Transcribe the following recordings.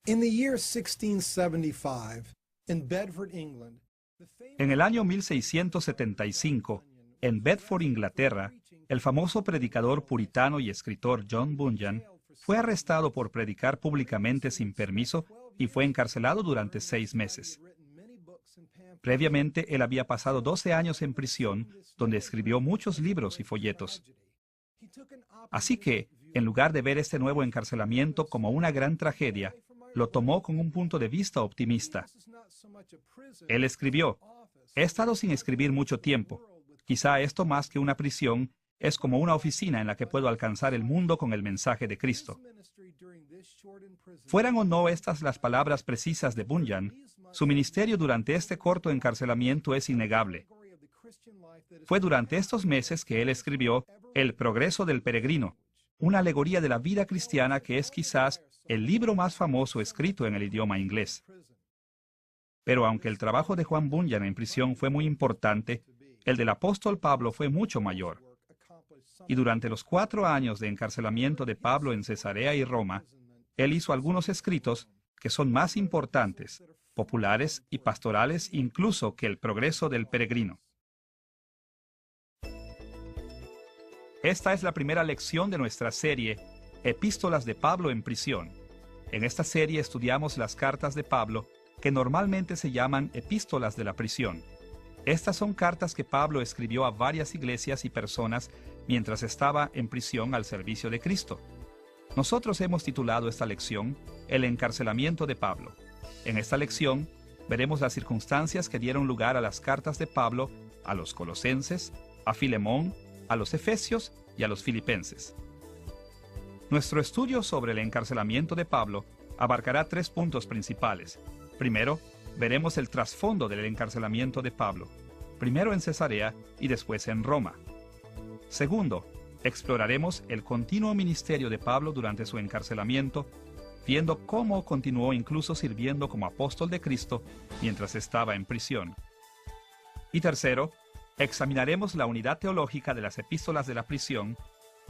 In the year 1675, in Bedford, England, En el año 1675, en Bedford, Inglaterra, el famoso predicador puritano y escritor John Bunyan fue arrestado por predicar públicamente sin permiso y fue encarcelado durante 6 meses. Previamente, él había pasado 12 años en prisión, donde escribió muchos libros y folletos. Así que, en lugar de ver este nuevo encarcelamiento como una gran tragedia, lo tomó con un punto de vista optimista. Él escribió: «He estado sin escribir mucho tiempo. Quizá esto, más que una prisión, es como una oficina en la que puedo alcanzar el mundo con el mensaje de Cristo». Fueran o no estas las palabras precisas de Bunyan, su ministerio durante este corto encarcelamiento es innegable. Fue durante estos meses que él escribió El progreso del peregrino, una alegoría de la vida cristiana que es quizás el libro más famoso escrito en el idioma inglés. Pero aunque el trabajo de Juan Bunyan en prisión fue muy importante, el del apóstol Pablo fue mucho mayor. Y durante los 4 años de encarcelamiento de Pablo en Cesarea y Roma, él hizo algunos escritos que son más importantes, populares y pastorales incluso que el progreso del peregrino. Esta es la primera lección de nuestra serie, Epístolas de Pablo en prisión. En esta serie estudiamos las cartas de Pablo, que normalmente se llaman epístolas de la prisión. Estas son cartas que Pablo escribió a varias iglesias y personas mientras estaba en prisión al servicio de Cristo. Nosotros hemos titulado esta lección El encarcelamiento de Pablo. En esta lección veremos las circunstancias que dieron lugar a las cartas de Pablo a los Colosenses, a Filemón, a los Efesios y a los Filipenses. Nuestro estudio sobre el encarcelamiento de Pablo abarcará 3 puntos principales. Primero, veremos el trasfondo del encarcelamiento de Pablo, primero en Cesarea y después en Roma. Segundo, exploraremos el continuo ministerio de Pablo durante su encarcelamiento, viendo cómo continuó incluso sirviendo como apóstol de Cristo mientras estaba en prisión. Y tercero, examinaremos la unidad teológica de las epístolas de la prisión,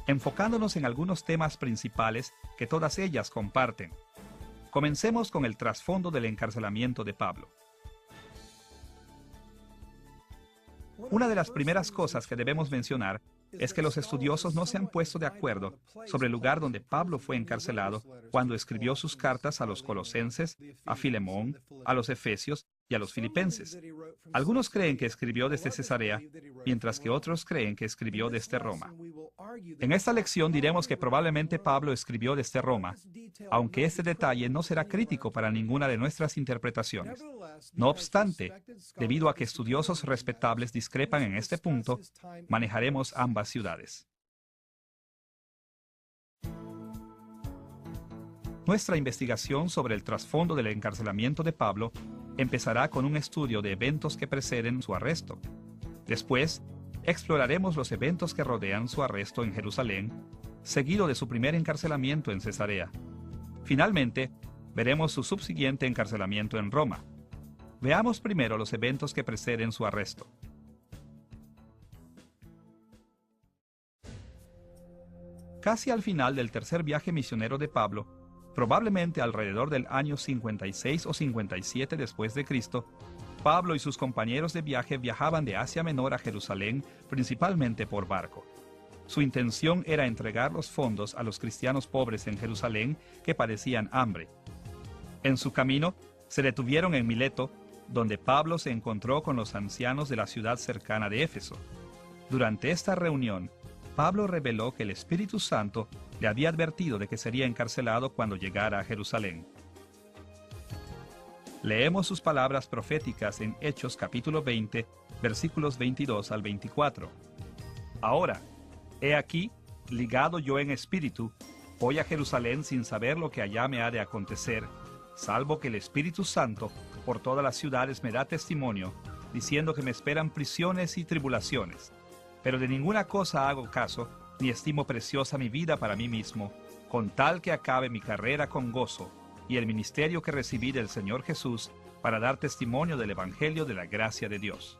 enfocándonos en algunos temas principales que todas ellas comparten. Comencemos con el trasfondo del encarcelamiento de Pablo. Una de las primeras cosas que debemos mencionar es que los estudiosos no se han puesto de acuerdo sobre el lugar donde Pablo fue encarcelado cuando escribió sus cartas a los Colosenses, a Filemón, a los Efesios y a los Filipenses. Algunos creen que escribió desde Cesarea, mientras que otros creen que escribió desde Roma. En esta lección diremos que probablemente Pablo escribió desde Roma, aunque este detalle no será crítico para ninguna de nuestras interpretaciones. No obstante, debido a que estudiosos respetables discrepan en este punto, manejaremos ambas ciudades. Nuestra investigación sobre el trasfondo del encarcelamiento de Pablo empezará con un estudio de eventos que preceden su arresto. Después, exploraremos los eventos que rodean su arresto en Jerusalén, seguido de su primer encarcelamiento en Cesarea. Finalmente, veremos su subsiguiente encarcelamiento en Roma. Veamos primero los eventos que preceden su arresto. Casi al final del tercer viaje misionero de Pablo, probablemente alrededor del año 56 o 57 después de Cristo, Pablo y sus compañeros de viaje viajaban de Asia Menor a Jerusalén principalmente por barco. Su intención era entregar los fondos a los cristianos pobres en Jerusalén que padecían hambre. En su camino, se detuvieron en Mileto, donde Pablo se encontró con los ancianos de la ciudad cercana de Éfeso. Durante esta reunión, Pablo reveló que el Espíritu Santo le había advertido de que sería encarcelado cuando llegara a Jerusalén. Leemos sus palabras proféticas en Hechos capítulo 20, versículos 22 al 24. Ahora, he aquí, ligado yo en espíritu, voy a Jerusalén sin saber lo que allá me ha de acontecer, salvo que el Espíritu Santo por todas las ciudades me da testimonio, diciendo que me esperan prisiones y tribulaciones. Pero de ninguna cosa hago caso, ni estimo preciosa mi vida para mí mismo, con tal que acabe mi carrera con gozo, y el ministerio que recibí del Señor Jesús, para dar testimonio del Evangelio de la gracia de Dios.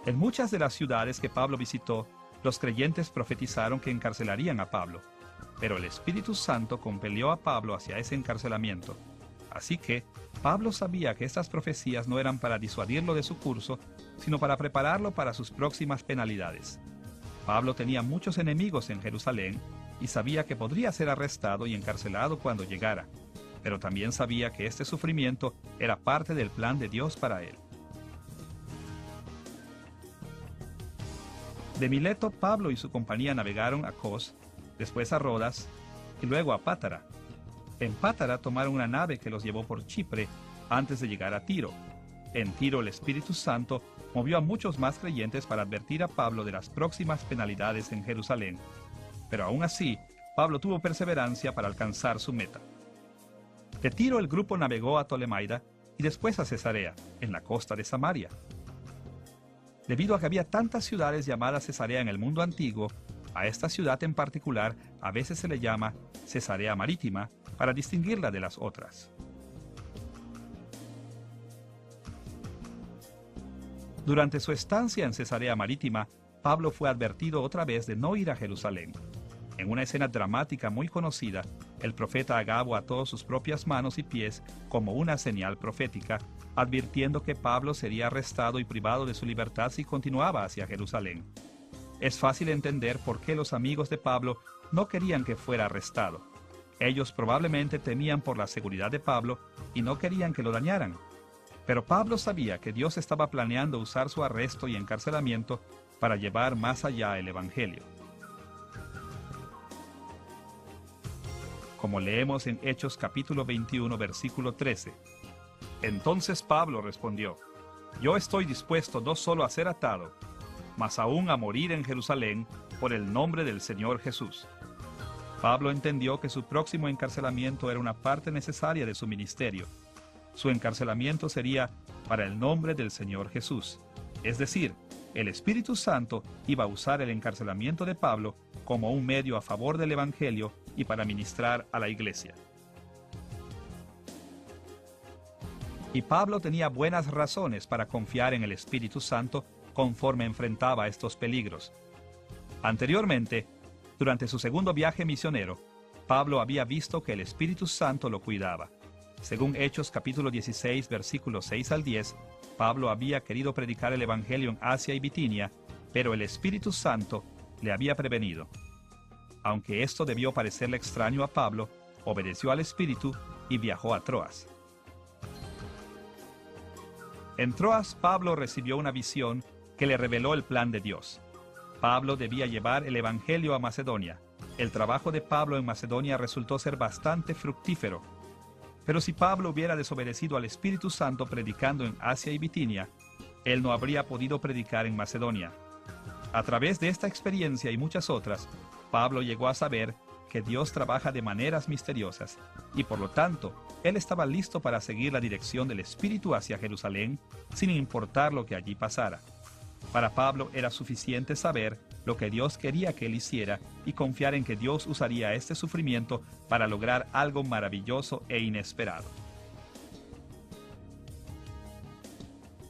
En muchas de las ciudades que Pablo visitó, los creyentes profetizaron que encarcelarían a Pablo. pero el Espíritu Santo compelió a Pablo hacia ese encarcelamiento. Así que Pablo sabía que estas profecías no eran para disuadirlo de su curso, sino para prepararlo para sus próximas penalidades. Pablo tenía muchos enemigos en Jerusalén y sabía que podría ser arrestado y encarcelado cuando llegara, pero también sabía que este sufrimiento era parte del plan de Dios para él. De Mileto, Pablo y su compañía navegaron a Cos, después a Rodas y luego a Pátara. En Pátara tomaron una nave que los llevó por Chipre antes de llegar a Tiro. En Tiro el Espíritu Santo movió a muchos más creyentes para advertir a Pablo de las próximas penalidades en Jerusalén. Pero aún así, Pablo tuvo perseverancia para alcanzar su meta. De Tiro el grupo navegó a Tolemaida y después a Cesarea, en la costa de Samaria. Debido a que había tantas ciudades llamadas Cesarea en el mundo antiguo, a esta ciudad en particular a veces se le llama Cesarea Marítima para distinguirla de las otras. Durante su estancia en Cesarea Marítima, Pablo fue advertido otra vez de no ir a Jerusalén. En una escena dramática muy conocida, el profeta Agabo ató sus propias manos y pies como una señal profética, advirtiendo que Pablo sería arrestado y privado de su libertad si continuaba hacia Jerusalén. Es fácil entender por qué los amigos de Pablo no querían que fuera arrestado. Ellos probablemente temían por la seguridad de Pablo y no querían que lo dañaran. Pero Pablo sabía que Dios estaba planeando usar su arresto y encarcelamiento para llevar más allá el Evangelio. Como leemos en Hechos capítulo 21, versículo 13. Entonces Pablo respondió: Yo estoy dispuesto no solo a ser atado, mas aún a morir en Jerusalén por el nombre del Señor Jesús. Pablo entendió que su próximo encarcelamiento era una parte necesaria de su ministerio. Su encarcelamiento sería para el nombre del Señor Jesús. Es decir, el Espíritu Santo iba a usar el encarcelamiento de Pablo como un medio a favor del Evangelio y para ministrar a la iglesia. Y Pablo tenía buenas razones para confiar en el Espíritu Santo conforme enfrentaba estos peligros. Anteriormente, durante su segundo viaje misionero, Pablo había visto que el Espíritu Santo lo cuidaba. Según Hechos capítulo 16, versículos 6 al 10, Pablo había querido predicar el Evangelio en Asia y Bitinia, pero el Espíritu Santo le había prevenido. Aunque esto debió parecerle extraño a Pablo, obedeció al Espíritu y viajó a Troas. En Troas, Pablo recibió una visión que le reveló el plan de Dios. Pablo debía llevar el Evangelio a Macedonia. El trabajo de Pablo en Macedonia resultó ser bastante fructífero. Pero si Pablo hubiera desobedecido al Espíritu Santo predicando en Asia y Bitinia, él no habría podido predicar en Macedonia. A través de esta experiencia y muchas otras, Pablo llegó a saber que Dios trabaja de maneras misteriosas, y por lo tanto, él estaba listo para seguir la dirección del Espíritu hacia Jerusalén, sin importar lo que allí pasara. Para Pablo era suficiente saber lo que Dios quería que él hiciera y confiar en que Dios usaría este sufrimiento para lograr algo maravilloso e inesperado.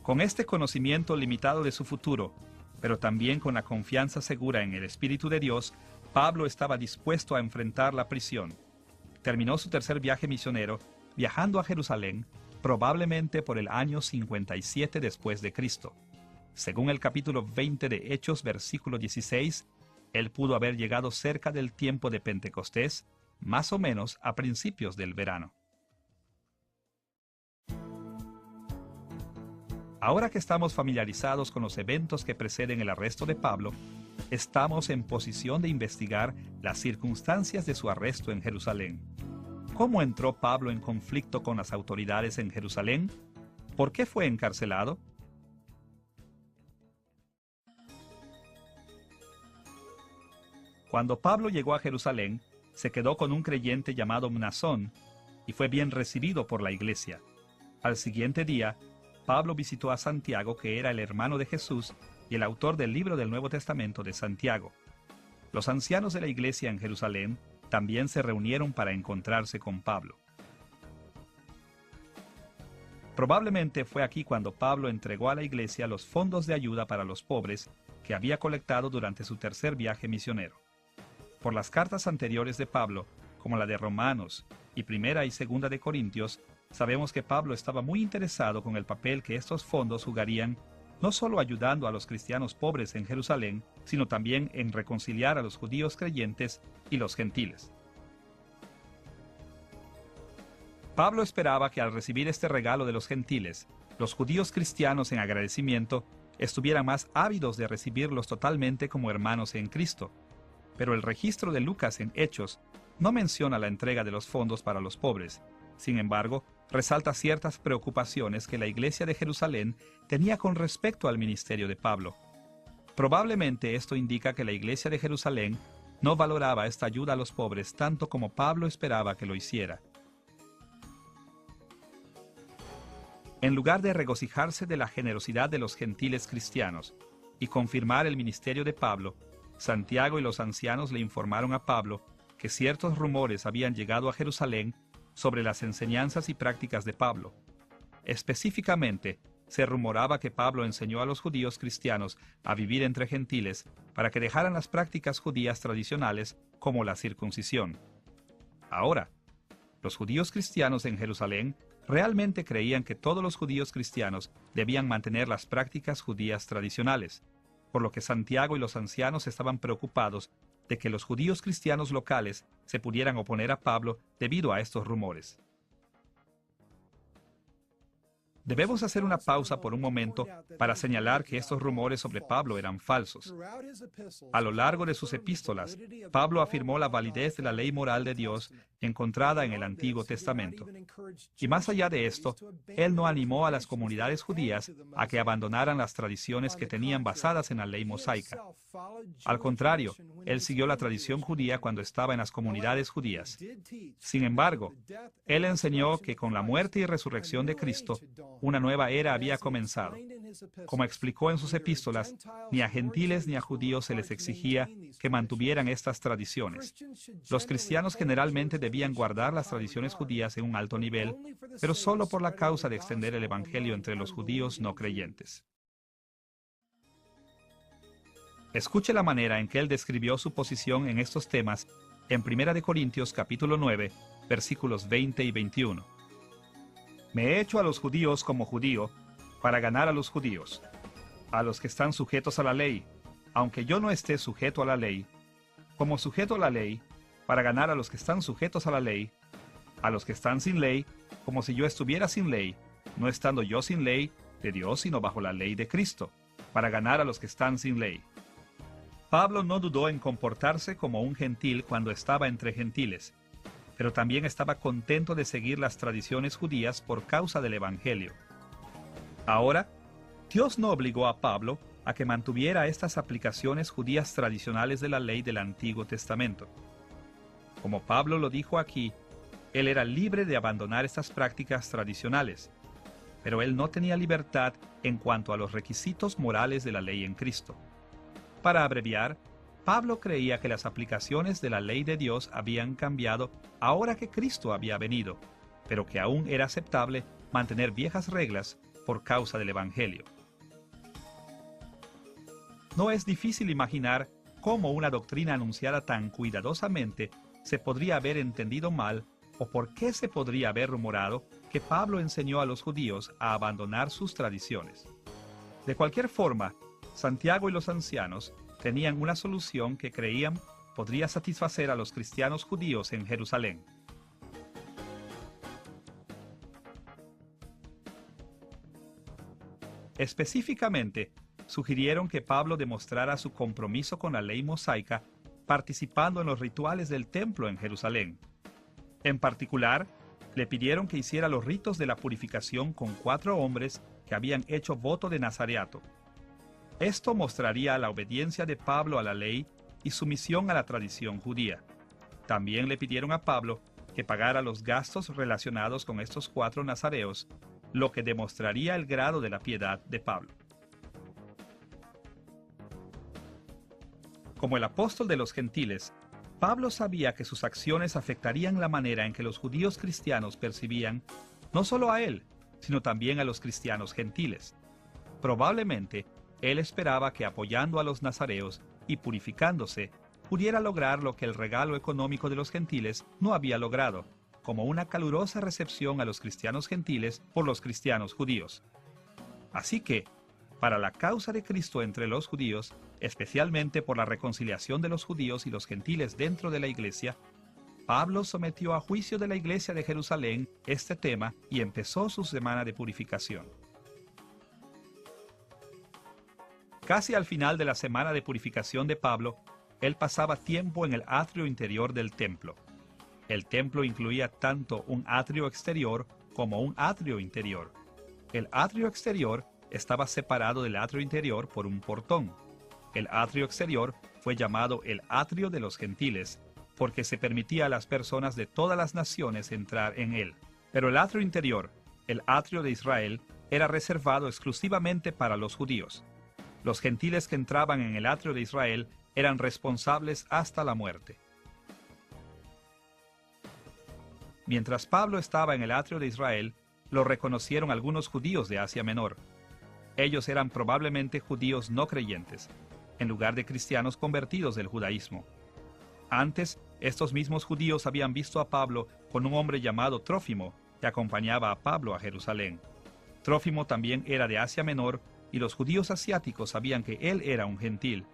Con este conocimiento limitado de su futuro, pero también con la confianza segura en el Espíritu de Dios, Pablo estaba dispuesto a enfrentar la prisión. Terminó su tercer viaje misionero viajando a Jerusalén, probablemente por el año 57 después de Cristo. Según el capítulo 20 de Hechos, versículo 16, él pudo haber llegado cerca del tiempo de Pentecostés, más o menos a principios del verano. Ahora que estamos familiarizados con los eventos que preceden el arresto de Pablo, estamos en posición de investigar las circunstancias de su arresto en Jerusalén. ¿Cómo entró Pablo en conflicto con las autoridades en Jerusalén? ¿Por qué fue encarcelado? Cuando Pablo llegó a Jerusalén, se quedó con un creyente llamado Mnasón y fue bien recibido por la iglesia. Al siguiente día, Pablo visitó a Santiago, que era el hermano de Jesús y el autor del libro del Nuevo Testamento de Santiago. Los ancianos de la iglesia en Jerusalén también se reunieron para encontrarse con Pablo. Probablemente fue aquí cuando Pablo entregó a la iglesia los fondos de ayuda para los pobres que había colectado durante su tercer viaje misionero. Por las cartas anteriores de Pablo, como la de Romanos y Primera y Segunda de Corintios, sabemos que Pablo estaba muy interesado con el papel que estos fondos jugarían, no solo ayudando a los cristianos pobres en Jerusalén, sino también en reconciliar a los judíos creyentes y los gentiles. Pablo esperaba que al recibir este regalo de los gentiles, los judíos cristianos en agradecimiento estuvieran más ávidos de recibirlos totalmente como hermanos en Cristo. Pero el registro de Lucas en Hechos no menciona la entrega de los fondos para los pobres. Sin embargo, resalta ciertas preocupaciones que la iglesia de Jerusalén tenía con respecto al ministerio de Pablo. Probablemente esto indica que la iglesia de Jerusalén no valoraba esta ayuda a los pobres tanto como Pablo esperaba que lo hiciera. En lugar de regocijarse de la generosidad de los gentiles cristianos y confirmar el ministerio de Pablo, Santiago y los ancianos le informaron a Pablo que ciertos rumores habían llegado a Jerusalén sobre las enseñanzas y prácticas de Pablo. Específicamente, se rumoraba que Pablo enseñó a los judíos cristianos a vivir entre gentiles para que dejaran las prácticas judías tradicionales como la circuncisión. Ahora, los judíos cristianos en Jerusalén realmente creían que todos los judíos cristianos debían mantener las prácticas judías tradicionales, por lo que Santiago y los ancianos estaban preocupados de que los judíos cristianos locales se pudieran oponer a Pablo debido a estos rumores. Debemos hacer una pausa por un momento para señalar que estos rumores sobre Pablo eran falsos. A lo largo de sus epístolas, Pablo afirmó la validez de la ley moral de Dios encontrada en el Antiguo Testamento. Y más allá de esto, él no animó a las comunidades judías a que abandonaran las tradiciones que tenían basadas en la ley mosaica. Al contrario, él siguió la tradición judía cuando estaba en las comunidades judías. Sin embargo, él enseñó que con la muerte y resurrección de Cristo, una nueva era había comenzado. Como explicó en sus epístolas, ni a gentiles ni a judíos se les exigía que mantuvieran estas tradiciones. Los cristianos generalmente debían guardar las tradiciones judías en un alto nivel, pero solo por la causa de extender el evangelio entre los judíos no creyentes. Escuche la manera en que él describió su posición en estos temas en 1 Corintios capítulo 9, versículos 20 y 21. Me he hecho a los judíos como judío, para ganar a los judíos, a los que están sujetos a la ley, aunque yo no esté sujeto a la ley, como sujeto a la ley, para ganar a los que están sujetos a la ley, a los que están sin ley, como si yo estuviera sin ley, no estando yo sin ley de Dios, sino bajo la ley de Cristo, para ganar a los que están sin ley. Pablo no dudó en comportarse como un gentil cuando estaba entre gentiles, pero también estaba contento de seguir las tradiciones judías por causa del Evangelio. Ahora, Dios no obligó a Pablo a que mantuviera estas aplicaciones judías tradicionales de la ley del Antiguo Testamento. Como Pablo lo dijo aquí, él era libre de abandonar estas prácticas tradicionales, pero él no tenía libertad en cuanto a los requisitos morales de la ley en Cristo. Para abreviar, Pablo creía que las aplicaciones de la ley de Dios habían cambiado ahora que Cristo había venido, pero que aún era aceptable mantener viejas reglas por causa del Evangelio. No es difícil imaginar cómo una doctrina anunciada tan cuidadosamente se podría haber entendido mal o por qué se podría haber rumorado que Pablo enseñó a los judíos a abandonar sus tradiciones. De cualquier forma, Santiago y los ancianos tenían una solución que creían podría satisfacer a los cristianos judíos en Jerusalén. Específicamente, sugirieron que Pablo demostrara su compromiso con la ley mosaica participando en los rituales del templo en Jerusalén. En particular, le pidieron que hiciera los ritos de la purificación con 4 hombres que habían hecho voto de nazareato. Esto mostraría la obediencia de Pablo a la ley y sumisión a la tradición judía. También le pidieron a Pablo que pagara los gastos relacionados con estos 4 nazareos, lo que demostraría el grado de la piedad de Pablo. Como el apóstol de los gentiles, Pablo sabía que sus acciones afectarían la manera en que los judíos cristianos percibían no solo a él, sino también a los cristianos gentiles. Probablemente, él esperaba que apoyando a los nazareos y purificándose, pudiera lograr lo que el regalo económico de los gentiles no había logrado, como una calurosa recepción a los cristianos gentiles por los cristianos judíos. Así que, para la causa de Cristo entre los judíos, especialmente por la reconciliación de los judíos y los gentiles dentro de la iglesia, Pablo sometió a juicio de la iglesia de Jerusalén este tema y empezó su semana de purificación. Casi al final de la semana de purificación de Pablo, él pasaba tiempo en el atrio interior del templo. El templo incluía tanto un atrio exterior como un atrio interior. El atrio exterior estaba separado del atrio interior por un portón. El atrio exterior fue llamado el atrio de los gentiles, porque se permitía a las personas de todas las naciones entrar en él. Pero el atrio interior, el atrio de Israel, era reservado exclusivamente para los judíos. Los gentiles que entraban en el atrio de Israel eran responsables hasta la muerte. Mientras Pablo estaba en el atrio de Israel, lo reconocieron algunos judíos de Asia Menor. Ellos eran probablemente judíos no creyentes, en lugar de cristianos convertidos del judaísmo. Antes, estos mismos judíos habían visto a Pablo con un hombre llamado Trófimo, que acompañaba a Pablo a Jerusalén. Trófimo también era de Asia Menor, y los judíos asiáticos sabían que él era un gentil.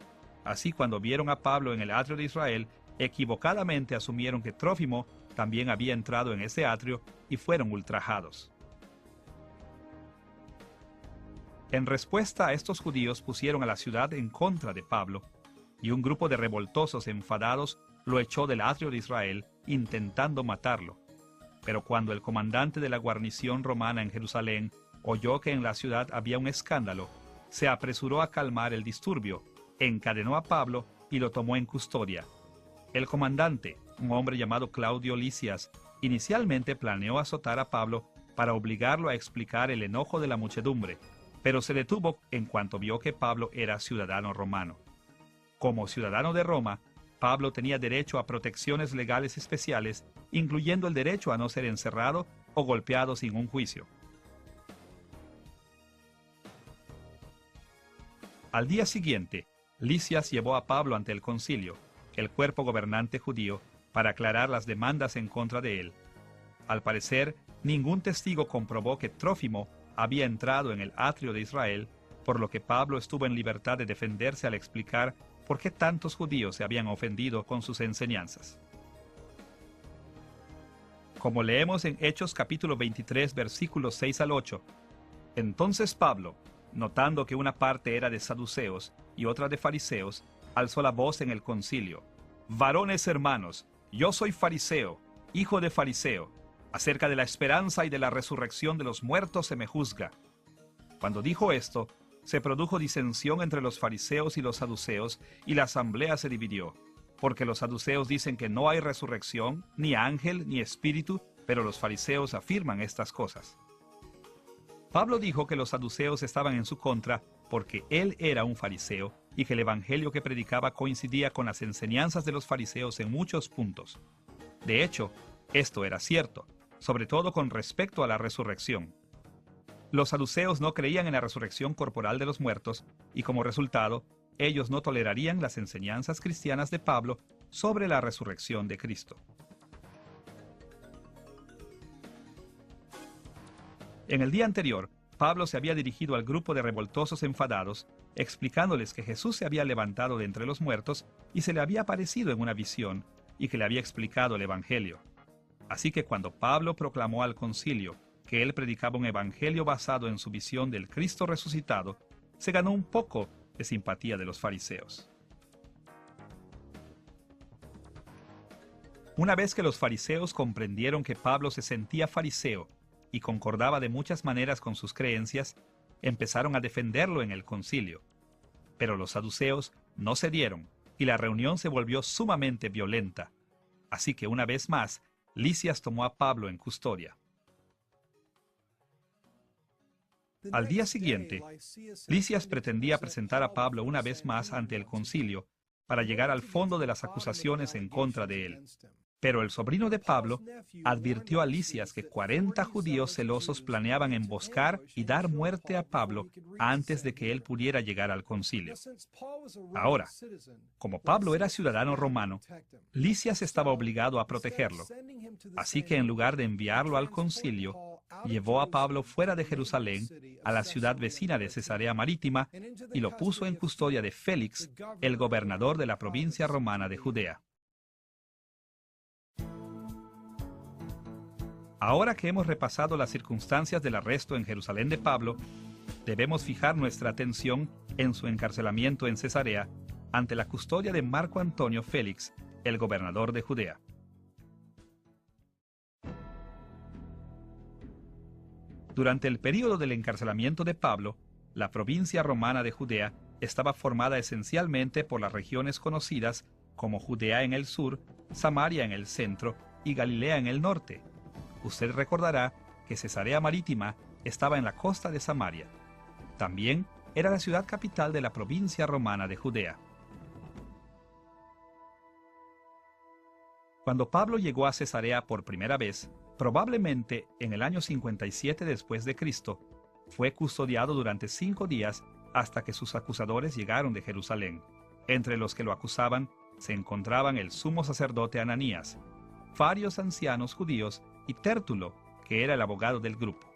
Así, cuando vieron a Pablo en el atrio de Israel, equivocadamente asumieron que Trófimo también había entrado en ese atrio y fueron ultrajados. En respuesta a estos judíos pusieron a la ciudad en contra de Pablo, y un grupo de revoltosos enfadados lo echó del atrio de Israel, intentando matarlo. Pero cuando el comandante de la guarnición romana en Jerusalén oyó que en la ciudad había un escándalo, se apresuró a calmar el disturbio, encadenó a Pablo y lo tomó en custodia. El comandante, un hombre llamado Claudio Lisias, inicialmente planeó azotar a Pablo para obligarlo a explicar el enojo de la muchedumbre, pero se detuvo en cuanto vio que Pablo era ciudadano romano. Como ciudadano de Roma, Pablo tenía derecho a protecciones legales especiales, incluyendo el derecho a no ser encerrado o golpeado sin un juicio. Al día siguiente, Lisias llevó a Pablo ante el concilio, el cuerpo gobernante judío, para aclarar las demandas en contra de él. Al parecer, ningún testigo comprobó que Trófimo había entrado en el atrio de Israel, por lo que Pablo estuvo en libertad de defenderse al explicar por qué tantos judíos se habían ofendido con sus enseñanzas. Como leemos en Hechos capítulo 23, versículos 6 al 8, entonces Pablo, notando que una parte era de saduceos y otra de fariseos, alzó la voz en el concilio: «Varones hermanos, yo soy fariseo, hijo de fariseo. Acerca de la esperanza y de la resurrección de los muertos se me juzga». Cuando dijo esto, se produjo disensión entre los fariseos y los saduceos, y la asamblea se dividió, porque los saduceos dicen que no hay resurrección, ni ángel, ni espíritu, pero los fariseos afirman estas cosas. Pablo dijo que los saduceos estaban en su contra porque él era un fariseo y que el evangelio que predicaba coincidía con las enseñanzas de los fariseos en muchos puntos. De hecho, esto era cierto, sobre todo con respecto a la resurrección. Los saduceos no creían en la resurrección corporal de los muertos y, como resultado, ellos no tolerarían las enseñanzas cristianas de Pablo sobre la resurrección de Cristo. En el día anterior, Pablo se había dirigido al grupo de revoltosos enfadados, explicándoles que Jesús se había levantado de entre los muertos y se le había aparecido en una visión, y que le había explicado el Evangelio. Así que cuando Pablo proclamó al concilio que él predicaba un evangelio basado en su visión del Cristo resucitado, se ganó un poco de simpatía de los fariseos. Una vez que los fariseos comprendieron que Pablo se sentía fariseo y concordaba de muchas maneras con sus creencias, empezaron a defenderlo en el concilio. Pero los saduceos no cedieron y la reunión se volvió sumamente violenta. Así que una vez más, Lisias tomó a Pablo en custodia. Al día siguiente, Lisias pretendía presentar a Pablo una vez más ante el concilio para llegar al fondo de las acusaciones en contra de él. Pero el sobrino de Pablo advirtió a Lisias que 40 judíos celosos planeaban emboscar y dar muerte a Pablo antes de que él pudiera llegar al concilio. Ahora, como Pablo era ciudadano romano, Lisias estaba obligado a protegerlo. Así que en lugar de enviarlo al concilio, llevó a Pablo fuera de Jerusalén, a la ciudad vecina de Cesarea Marítima, y lo puso en custodia de Félix, el gobernador de la provincia romana de Judea. Ahora que hemos repasado las circunstancias del arresto en Jerusalén de Pablo, debemos fijar nuestra atención en su encarcelamiento en Cesarea ante la custodia de Marco Antonio Félix, el gobernador de Judea. Durante el período del encarcelamiento de Pablo, la provincia romana de Judea estaba formada esencialmente por las regiones conocidas como Judea en el sur, Samaria en el centro y Galilea en el norte. Usted recordará que Cesarea Marítima estaba en la costa de Samaria. También era la ciudad capital de la provincia romana de Judea. Cuando Pablo llegó a Cesarea por primera vez, probablemente en el año 57 después de Cristo, fue custodiado durante 5 días hasta que sus acusadores llegaron de Jerusalén. Entre los que lo acusaban se encontraban el sumo sacerdote Ananías, varios ancianos judíos y Tértulo, que era el abogado del grupo.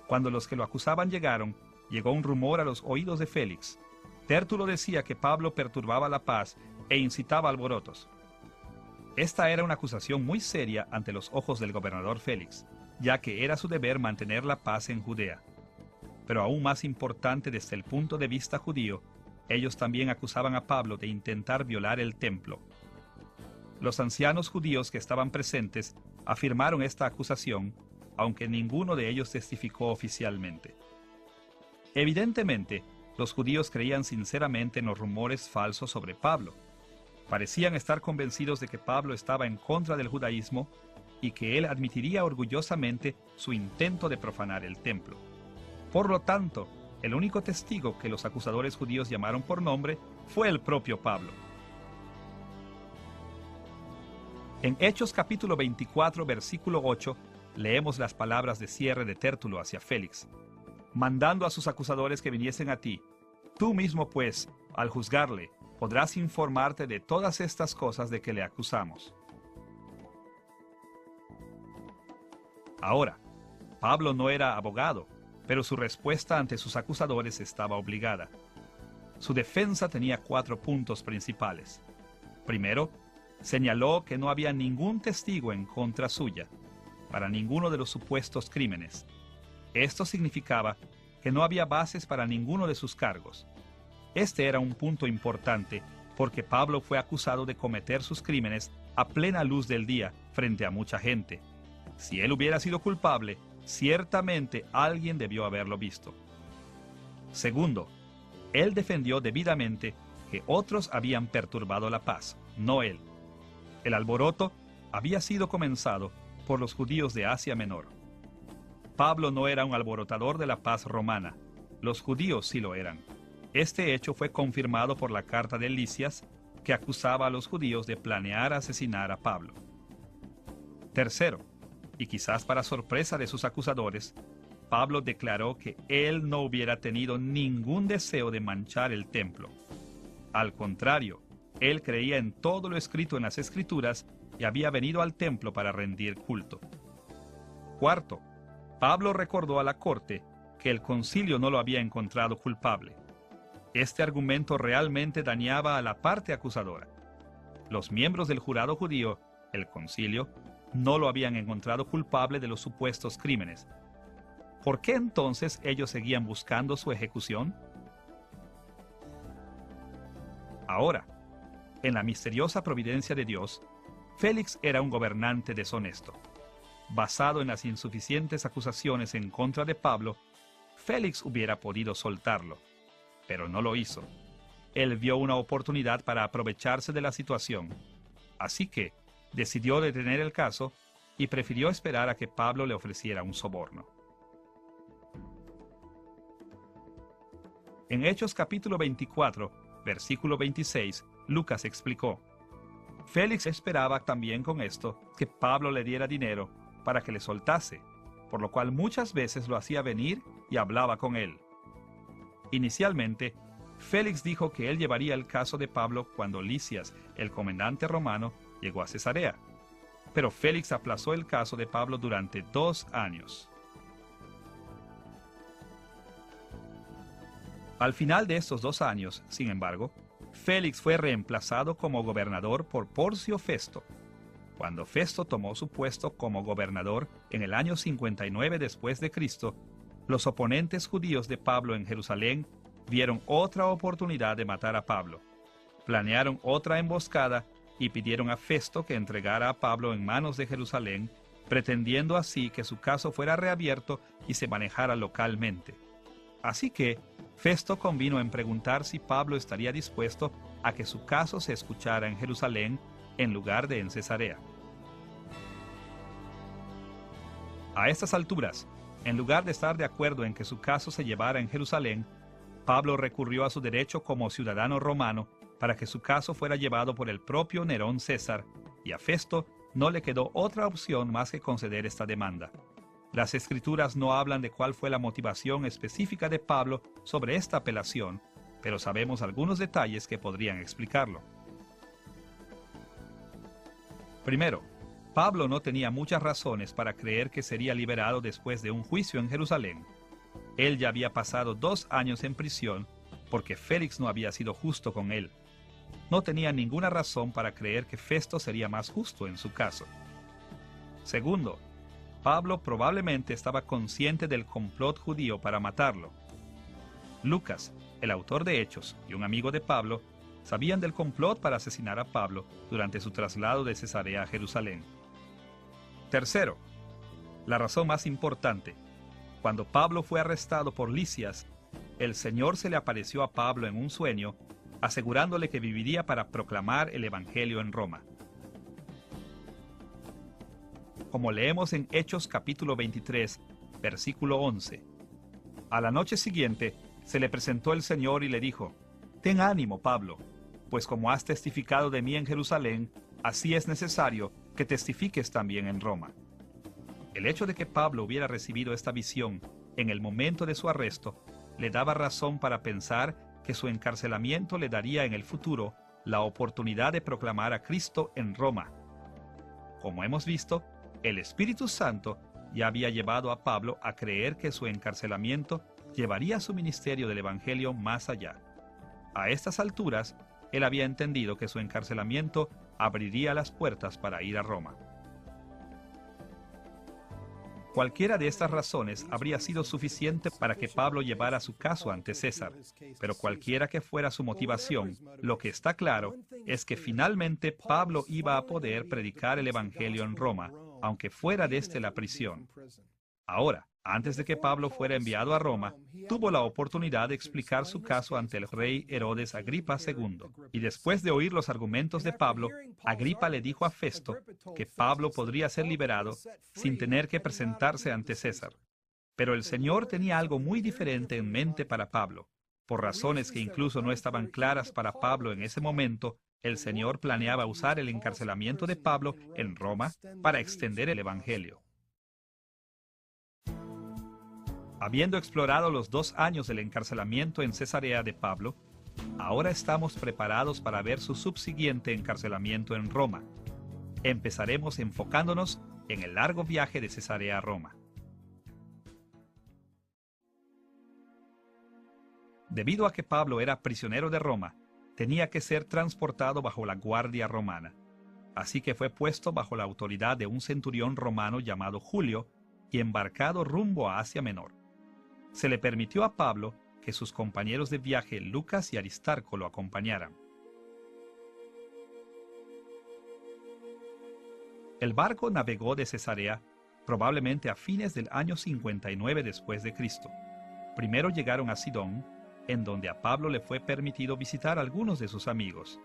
Cuando los que lo acusaban llegaron, llegó un rumor a los oídos de Félix. Tértulo decía que Pablo perturbaba la paz e incitaba alborotos. Esta era una acusación muy seria ante los ojos del gobernador Félix, ya que era su deber mantener la paz en Judea. Pero aún más importante desde el punto de vista judío, ellos también acusaban a Pablo de intentar violar el templo. Los ancianos judíos que estaban presentes afirmaron esta acusación, aunque ninguno de ellos testificó oficialmente. Evidentemente, los judíos creían sinceramente en los rumores falsos sobre Pablo. Parecían estar convencidos de que Pablo estaba en contra del judaísmo y que él admitiría orgullosamente su intento de profanar el templo. Por lo tanto, el único testigo que los acusadores judíos llamaron por nombre fue el propio Pablo. En Hechos capítulo 24, versículo 8, leemos las palabras de cierre de Tértulo hacia Félix, mandando a sus acusadores que viniesen a ti. Tú mismo, pues, al juzgarle, podrás informarte de todas estas cosas de que le acusamos. Ahora, Pablo no era abogado, pero su respuesta ante sus acusadores estaba obligada. Su defensa tenía 4 puntos principales. Primero, señaló que no había ningún testigo en contra suya, para ninguno de los supuestos crímenes. Esto significaba que no había bases para ninguno de sus cargos. Este era un punto importante porque Pablo fue acusado de cometer sus crímenes a plena luz del día frente a mucha gente. Si él hubiera sido culpable, ciertamente alguien debió haberlo visto. Segundo, él defendió debidamente que otros habían perturbado la paz, no él. El alboroto había sido comenzado por los judíos de Asia Menor. Pablo no era un alborotador de la paz romana, los judíos sí lo eran. Este hecho fue confirmado por la carta de Lisias, que acusaba a los judíos de planear asesinar a Pablo. Tercero, y quizás para sorpresa de sus acusadores, Pablo declaró que él no hubiera tenido ningún deseo de manchar el templo. Al contrario, él creía en todo lo escrito en las Escrituras y había venido al templo para rendir culto. Cuarto, Pablo recordó a la corte que el concilio no lo había encontrado culpable. Este argumento realmente dañaba a la parte acusadora. Los miembros del jurado judío, el concilio, no lo habían encontrado culpable de los supuestos crímenes. ¿Por qué entonces ellos seguían buscando su ejecución? Ahora, en la misteriosa providencia de Dios, Félix era un gobernante deshonesto. Basado en las insuficientes acusaciones en contra de Pablo, Félix hubiera podido soltarlo, pero no lo hizo. Él vio una oportunidad para aprovecharse de la situación, así que decidió detener el caso y prefirió esperar a que Pablo le ofreciera un soborno. En Hechos capítulo 24, versículo 26, Lucas explicó: Félix esperaba también con esto que Pablo le diera dinero para que le soltase, por lo cual muchas veces lo hacía venir y hablaba con él. Inicialmente, Félix dijo que él llevaría el caso de Pablo cuando Lisias, el comandante romano, llegó a Cesarea. Pero Félix aplazó el caso de Pablo durante 2 años. Al final de estos 2 años, sin embargo, Félix fue reemplazado como gobernador por Porcio Festo. Cuando Festo tomó su puesto como gobernador en el año 59 después de Cristo, los oponentes judíos de Pablo en Jerusalén vieron otra oportunidad de matar a Pablo. Planearon otra emboscada y pidieron a Festo que entregara a Pablo en manos de Jerusalén, pretendiendo así que su caso fuera reabierto y se manejara localmente. Así que Festo convino en preguntar si Pablo estaría dispuesto a que su caso se escuchara en Jerusalén en lugar de en Cesarea. A estas alturas, en lugar de estar de acuerdo en que su caso se llevara en Jerusalén, Pablo recurrió a su derecho como ciudadano romano para que su caso fuera llevado por el propio Nerón César, y a Festo no le quedó otra opción más que conceder esta demanda. Las Escrituras no hablan de cuál fue la motivación específica de Pablo sobre esta apelación, pero sabemos algunos detalles que podrían explicarlo. Primero, Pablo no tenía muchas razones para creer que sería liberado después de un juicio en Jerusalén. Él ya había pasado 2 años en prisión porque Félix no había sido justo con él. No tenía ninguna razón para creer que Festo sería más justo en su caso. Segundo, Pablo probablemente estaba consciente del complot judío para matarlo. Lucas, el autor de Hechos y un amigo de Pablo, sabían del complot para asesinar a Pablo durante su traslado de Cesarea a Jerusalén. Tercero, la razón más importante: cuando Pablo fue arrestado por Lisias, el Señor se le apareció a Pablo en un sueño, asegurándole que viviría para proclamar el Evangelio en Roma. Como leemos en Hechos capítulo 23, versículo 11. A la noche siguiente, se le presentó el Señor y le dijo: «Ten ánimo, Pablo, pues como has testificado de mí en Jerusalén, así es necesario que testifiques también en Roma». El hecho de que Pablo hubiera recibido esta visión en el momento de su arresto le daba razón para pensar que su encarcelamiento le daría en el futuro la oportunidad de proclamar a Cristo en Roma. Como hemos visto, el Espíritu Santo ya había llevado a Pablo a creer que su encarcelamiento llevaría su ministerio del Evangelio más allá. A estas alturas, él había entendido que su encarcelamiento abriría las puertas para ir a Roma. Cualquiera de estas razones habría sido suficiente para que Pablo llevara su caso ante César, pero cualquiera que fuera su motivación, lo que está claro es que finalmente Pablo iba a poder predicar el Evangelio en Roma, aunque fuera desde la prisión. Ahora, antes de que Pablo fuera enviado a Roma, tuvo la oportunidad de explicar su caso ante el rey Herodes Agripa II. Y después de oír los argumentos de Pablo, Agripa le dijo a Festo que Pablo podría ser liberado sin tener que presentarse ante César. Pero el Señor tenía algo muy diferente en mente para Pablo. Por razones que incluso no estaban claras para Pablo en ese momento, el Señor planeaba usar el encarcelamiento de Pablo en Roma para extender el Evangelio. Habiendo explorado los 2 años del encarcelamiento en Cesarea de Pablo, ahora estamos preparados para ver su subsiguiente encarcelamiento en Roma. Empezaremos enfocándonos en el largo viaje de Cesarea a Roma. Debido a que Pablo era prisionero de Roma, tenía que ser transportado bajo la guardia romana. Así que fue puesto bajo la autoridad de un centurión romano llamado Julio y embarcado rumbo a Asia Menor. Se le permitió a Pablo que sus compañeros de viaje Lucas y Aristarco lo acompañaran. El barco navegó de Cesarea probablemente a fines del año 59 después de Cristo. Primero llegaron a Sidón, en donde a Pablo le fue permitido visitar a algunos de sus amigos.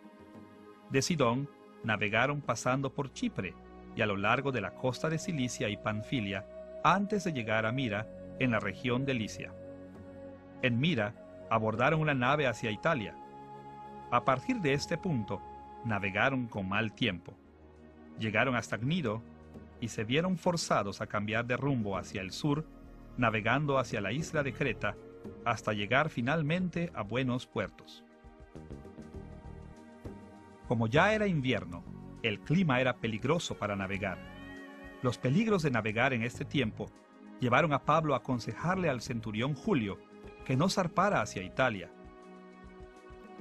De Sidón navegaron pasando por Chipre y a lo largo de la costa de Cilicia y Panfilia antes de llegar a Mira, en la región de Licia. En Mira, abordaron una nave hacia Italia. A partir de este punto, navegaron con mal tiempo. Llegaron hasta Gnido y se vieron forzados a cambiar de rumbo hacia el sur, navegando hacia la isla de Creta, hasta llegar finalmente a buenos puertos. Como ya era invierno, el clima era peligroso para navegar. Los peligros de navegar en este tiempo llevaron a Pablo a aconsejarle al centurión Julio que no zarpara hacia Italia.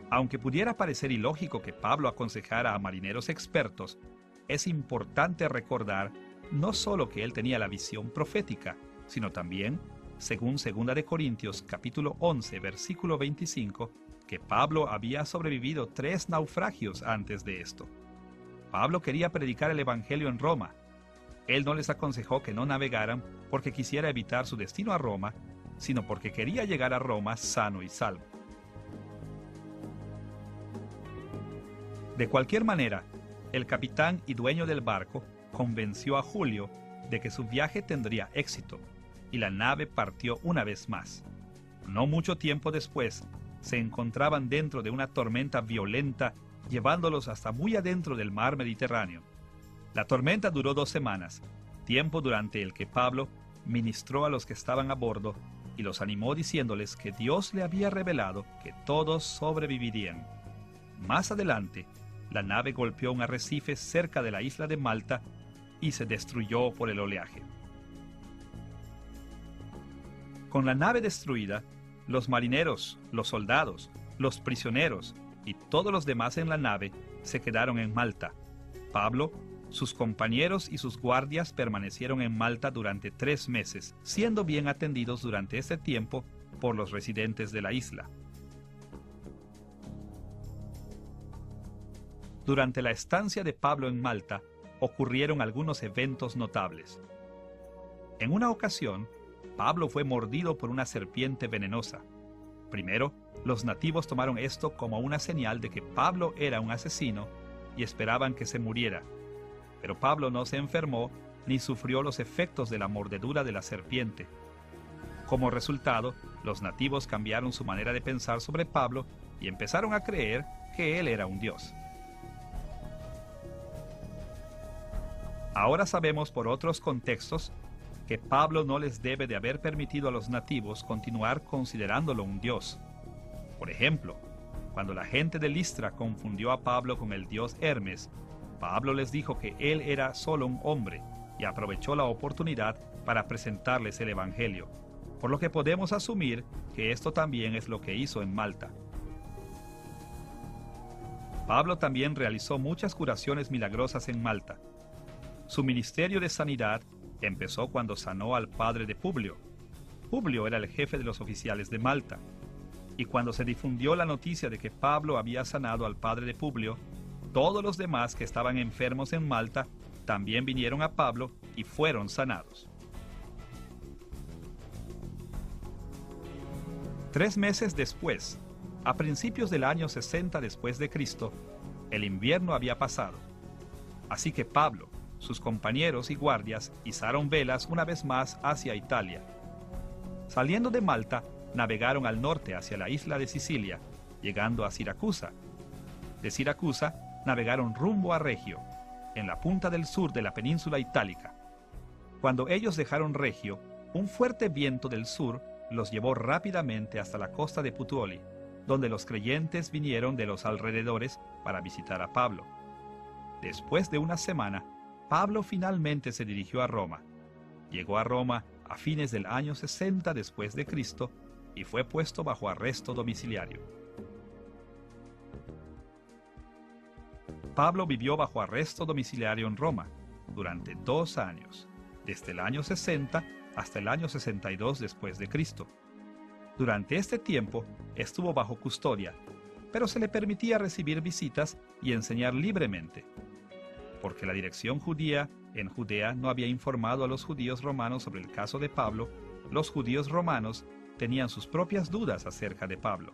Aunque pudiera parecer ilógico que Pablo aconsejara a marineros expertos, es importante recordar no solo que él tenía la visión profética, sino también, según 2 de Corintios capítulo 11, versículo 25, que Pablo había sobrevivido 3 naufragios antes de esto. Pablo quería predicar el evangelio en Roma. Él no les aconsejó que no navegaran porque quisiera evitar su destino a Roma, sino porque quería llegar a Roma sano y salvo. De cualquier manera, el capitán y dueño del barco convenció a Julio de que su viaje tendría éxito, y la nave partió una vez más. No mucho tiempo después, se encontraban dentro de una tormenta violenta, llevándolos hasta muy adentro del mar Mediterráneo. La tormenta duró 2 semanas, tiempo durante el que Pablo ministró a los que estaban a bordo y los animó diciéndoles que Dios le había revelado que todos sobrevivirían. Más adelante, la nave golpeó un arrecife cerca de la isla de Malta y se destruyó por el oleaje. Con la nave destruida, los marineros, los soldados, los prisioneros y todos los demás en la nave se quedaron en Malta. Pablo, sus compañeros y sus guardias permanecieron en Malta durante 3 meses, siendo bien atendidos durante este tiempo por los residentes de la isla. Durante la estancia de Pablo en Malta, ocurrieron algunos eventos notables. En una ocasión, Pablo fue mordido por una serpiente venenosa. Primero, los nativos tomaron esto como una señal de que Pablo era un asesino y esperaban que se muriera. Pero Pablo no se enfermó ni sufrió los efectos de la mordedura de la serpiente. Como resultado, los nativos cambiaron su manera de pensar sobre Pablo y empezaron a creer que él era un dios. Ahora sabemos por otros contextos que Pablo no les debe de haber permitido a los nativos continuar considerándolo un dios. Por ejemplo, cuando la gente de Listra confundió a Pablo con el dios Hermes, Pablo les dijo que él era solo un hombre y aprovechó la oportunidad para presentarles el evangelio, por lo que podemos asumir que esto también es lo que hizo en Malta. Pablo también realizó muchas curaciones milagrosas en Malta. Su ministerio de sanidad empezó cuando sanó al padre de Publio. Publio era el jefe de los oficiales de Malta. Y cuando se difundió la noticia de que Pablo había sanado al padre de Publio, todos los demás que estaban enfermos en Malta también vinieron a Pablo y fueron sanados. 3 meses después, a principios del año 60 después de Cristo, el invierno había pasado. Así que Pablo, sus compañeros y guardias izaron velas una vez más hacia Italia. Saliendo de Malta, navegaron al norte hacia la isla de Sicilia, llegando a Siracusa. De Siracusa, navegaron rumbo a Regio, en la punta del sur de la península itálica. Cuando ellos dejaron Regio, un fuerte viento del sur los llevó rápidamente hasta la costa de Putuoli, donde los creyentes vinieron de los alrededores para visitar a Pablo. Después de una semana, Pablo finalmente se dirigió a Roma. Llegó a Roma a fines del año 60 después de Cristo y fue puesto bajo arresto domiciliario. Pablo vivió bajo arresto domiciliario en Roma durante 2 años, desde el año 60 hasta el año 62 después de Cristo. Durante este tiempo estuvo bajo custodia, pero se le permitía recibir visitas y enseñar libremente. Porque la dirección judía en Judea no había informado a los judíos romanos sobre el caso de Pablo, los judíos romanos tenían sus propias dudas acerca de Pablo.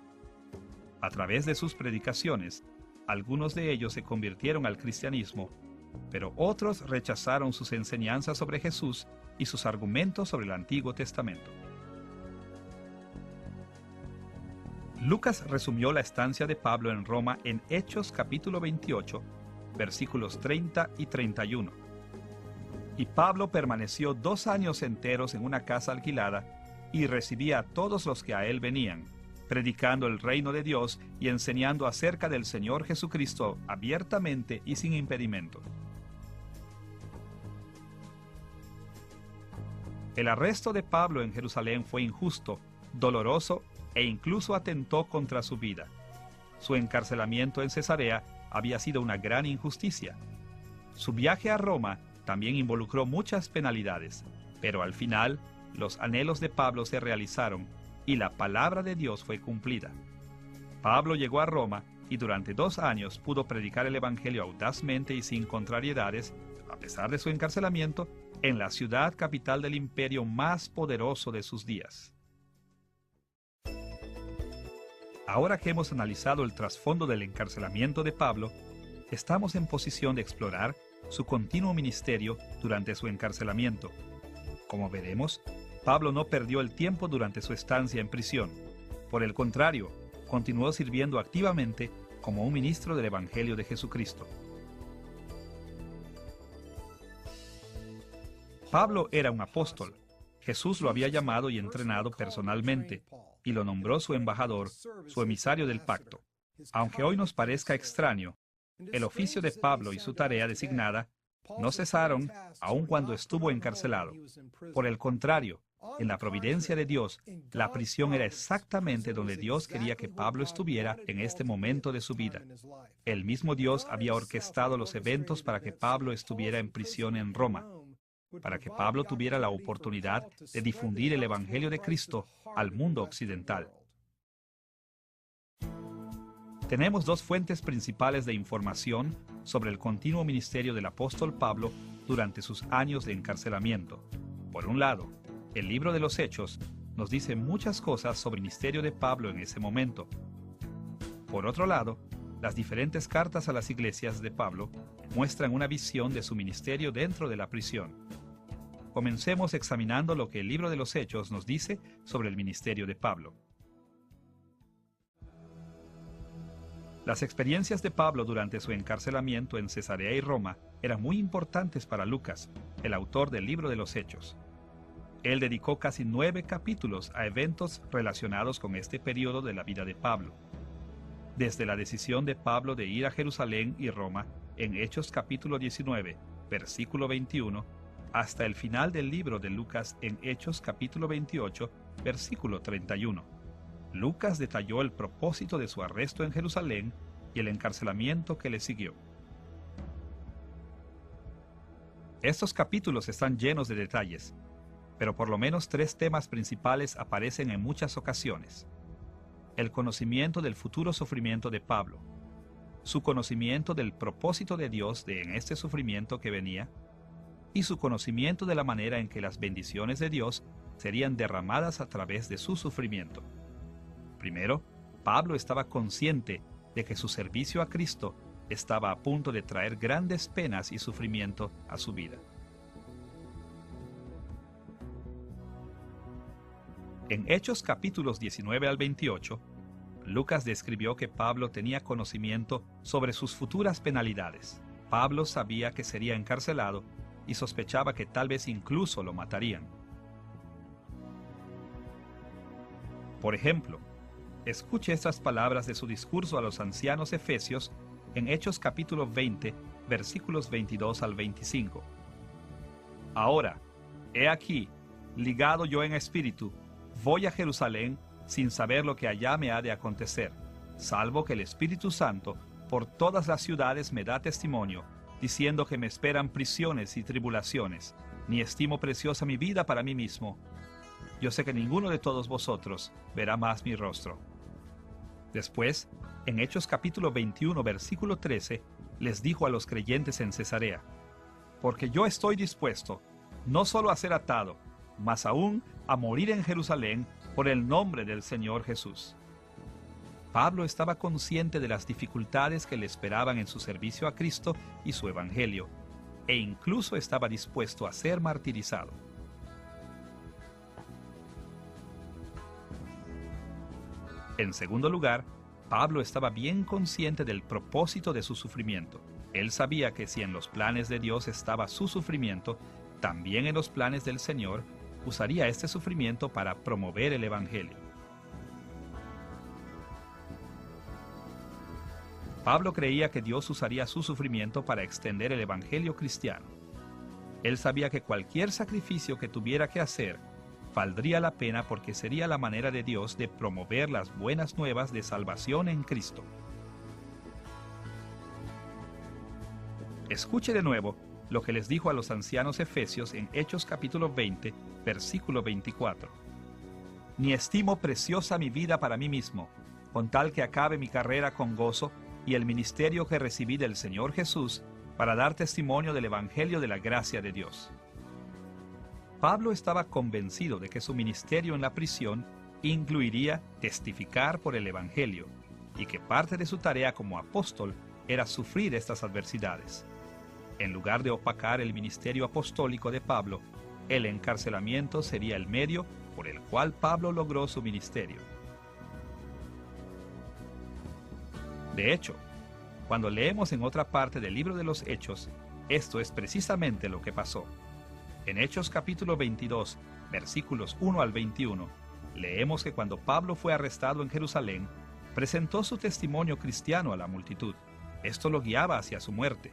A través de sus predicaciones, algunos de ellos se convirtieron al cristianismo, pero otros rechazaron sus enseñanzas sobre Jesús y sus argumentos sobre el Antiguo Testamento. Lucas resumió la estancia de Pablo en Roma en Hechos capítulo 28, versículos 30 y 31. Y Pablo permaneció 2 años enteros en una casa alquilada y recibía a todos los que a él venían, predicando el reino de Dios y enseñando acerca del Señor Jesucristo abiertamente y sin impedimento. El arresto de Pablo en Jerusalén fue injusto, doloroso e incluso atentó contra su vida. Su encarcelamiento en Cesarea había sido una gran injusticia. Su viaje a Roma también involucró muchas penalidades, pero al final los anhelos de Pablo se realizaron y la palabra de Dios fue cumplida. Pablo llegó a Roma y durante 2 años pudo predicar el Evangelio audazmente y sin contrariedades, a pesar de su encarcelamiento, en la ciudad capital del imperio más poderoso de sus días. Ahora que hemos analizado el trasfondo del encarcelamiento de Pablo, estamos en posición de explorar su continuo ministerio durante su encarcelamiento. Como veremos, Pablo no perdió el tiempo durante su estancia en prisión. Por el contrario, continuó sirviendo activamente como un ministro del Evangelio de Jesucristo. Pablo era un apóstol. Jesús lo había llamado y entrenado personalmente, y lo nombró su embajador, su emisario del pacto. Aunque hoy nos parezca extraño, el oficio de Pablo y su tarea designada no cesaron aun cuando estuvo encarcelado. Por el contrario, en la providencia de Dios, la prisión era exactamente donde Dios quería que Pablo estuviera en este momento de su vida. El mismo Dios había orquestado los eventos para que Pablo estuviera en prisión en Roma, para que Pablo tuviera la oportunidad de difundir el Evangelio de Cristo al mundo occidental. Tenemos 2 fuentes principales de información sobre el continuo ministerio del apóstol Pablo durante sus años de encarcelamiento. Por un lado, el libro de los Hechos nos dice muchas cosas sobre el ministerio de Pablo en ese momento. Por otro lado, las diferentes cartas a las iglesias de Pablo muestran una visión de su ministerio dentro de la prisión. Comencemos examinando lo que el libro de los Hechos nos dice sobre el ministerio de Pablo. Las experiencias de Pablo durante su encarcelamiento en Cesarea y Roma eran muy importantes para Lucas, el autor del libro de los Hechos. Él dedicó casi 9 capítulos a eventos relacionados con este periodo de la vida de Pablo. Desde la decisión de Pablo de ir a Jerusalén y Roma en Hechos capítulo 19, versículo 21, hasta el final del libro de Lucas en Hechos capítulo 28, versículo 31. Lucas detalló el propósito de su arresto en Jerusalén y el encarcelamiento que le siguió. Estos capítulos están llenos de detalles, pero por lo menos 3 temas principales aparecen en muchas ocasiones. El conocimiento del futuro sufrimiento de Pablo, su conocimiento del propósito de Dios en este sufrimiento que venía, y su conocimiento de la manera en que las bendiciones de Dios serían derramadas a través de su sufrimiento. Primero, Pablo estaba consciente de que su servicio a Cristo estaba a punto de traer grandes penas y sufrimiento a su vida. En Hechos capítulos 19 al 28, Lucas describió que Pablo tenía conocimiento sobre sus futuras penalidades. Pablo sabía que sería encarcelado y sospechaba que tal vez incluso lo matarían. Por ejemplo, escuche estas palabras de su discurso a los ancianos efesios en Hechos capítulo 20, versículos 22 al 25. Ahora, he aquí, ligado yo en espíritu, voy a Jerusalén sin saber lo que allá me ha de acontecer, salvo que el Espíritu Santo por todas las ciudades me da testimonio, diciendo que me esperan prisiones y tribulaciones, ni estimo preciosa mi vida para mí mismo. Yo sé que ninguno de todos vosotros verá más mi rostro. Después, en Hechos capítulo 21, versículo 13, les dijo a los creyentes en Cesarea: porque yo estoy dispuesto, no solo a ser atado, mas aún a morir en Jerusalén por el nombre del Señor Jesús. Pablo estaba consciente de las dificultades que le esperaban en su servicio a Cristo y su Evangelio, e incluso estaba dispuesto a ser martirizado. En segundo lugar, Pablo estaba bien consciente del propósito de su sufrimiento. Él sabía que si en los planes de Dios estaba su sufrimiento, también en los planes del Señor usaría este sufrimiento para promover el Evangelio. Pablo creía que Dios usaría su sufrimiento para extender el Evangelio cristiano. Él sabía que cualquier sacrificio que tuviera que hacer valdría la pena porque sería la manera de Dios de promover las buenas nuevas de salvación en Cristo. Escuche de nuevo lo que les dijo a los ancianos efesios en Hechos capítulo 20, versículo 24. Ni estimo preciosa mi vida para mí mismo, con tal que acabe mi carrera con gozo y el ministerio que recibí del Señor Jesús para dar testimonio del Evangelio de la gracia de Dios. Pablo estaba convencido de que su ministerio en la prisión incluiría testificar por el Evangelio y que parte de su tarea como apóstol era sufrir estas adversidades. En lugar de opacar el ministerio apostólico de Pablo, el encarcelamiento sería el medio por el cual Pablo logró su ministerio. De hecho, cuando leemos en otra parte del libro de los Hechos, esto es precisamente lo que pasó. En Hechos capítulo 22, versículos 1 al 21, leemos que cuando Pablo fue arrestado en Jerusalén, presentó su testimonio cristiano a la multitud. Esto lo guiaba hacia su muerte.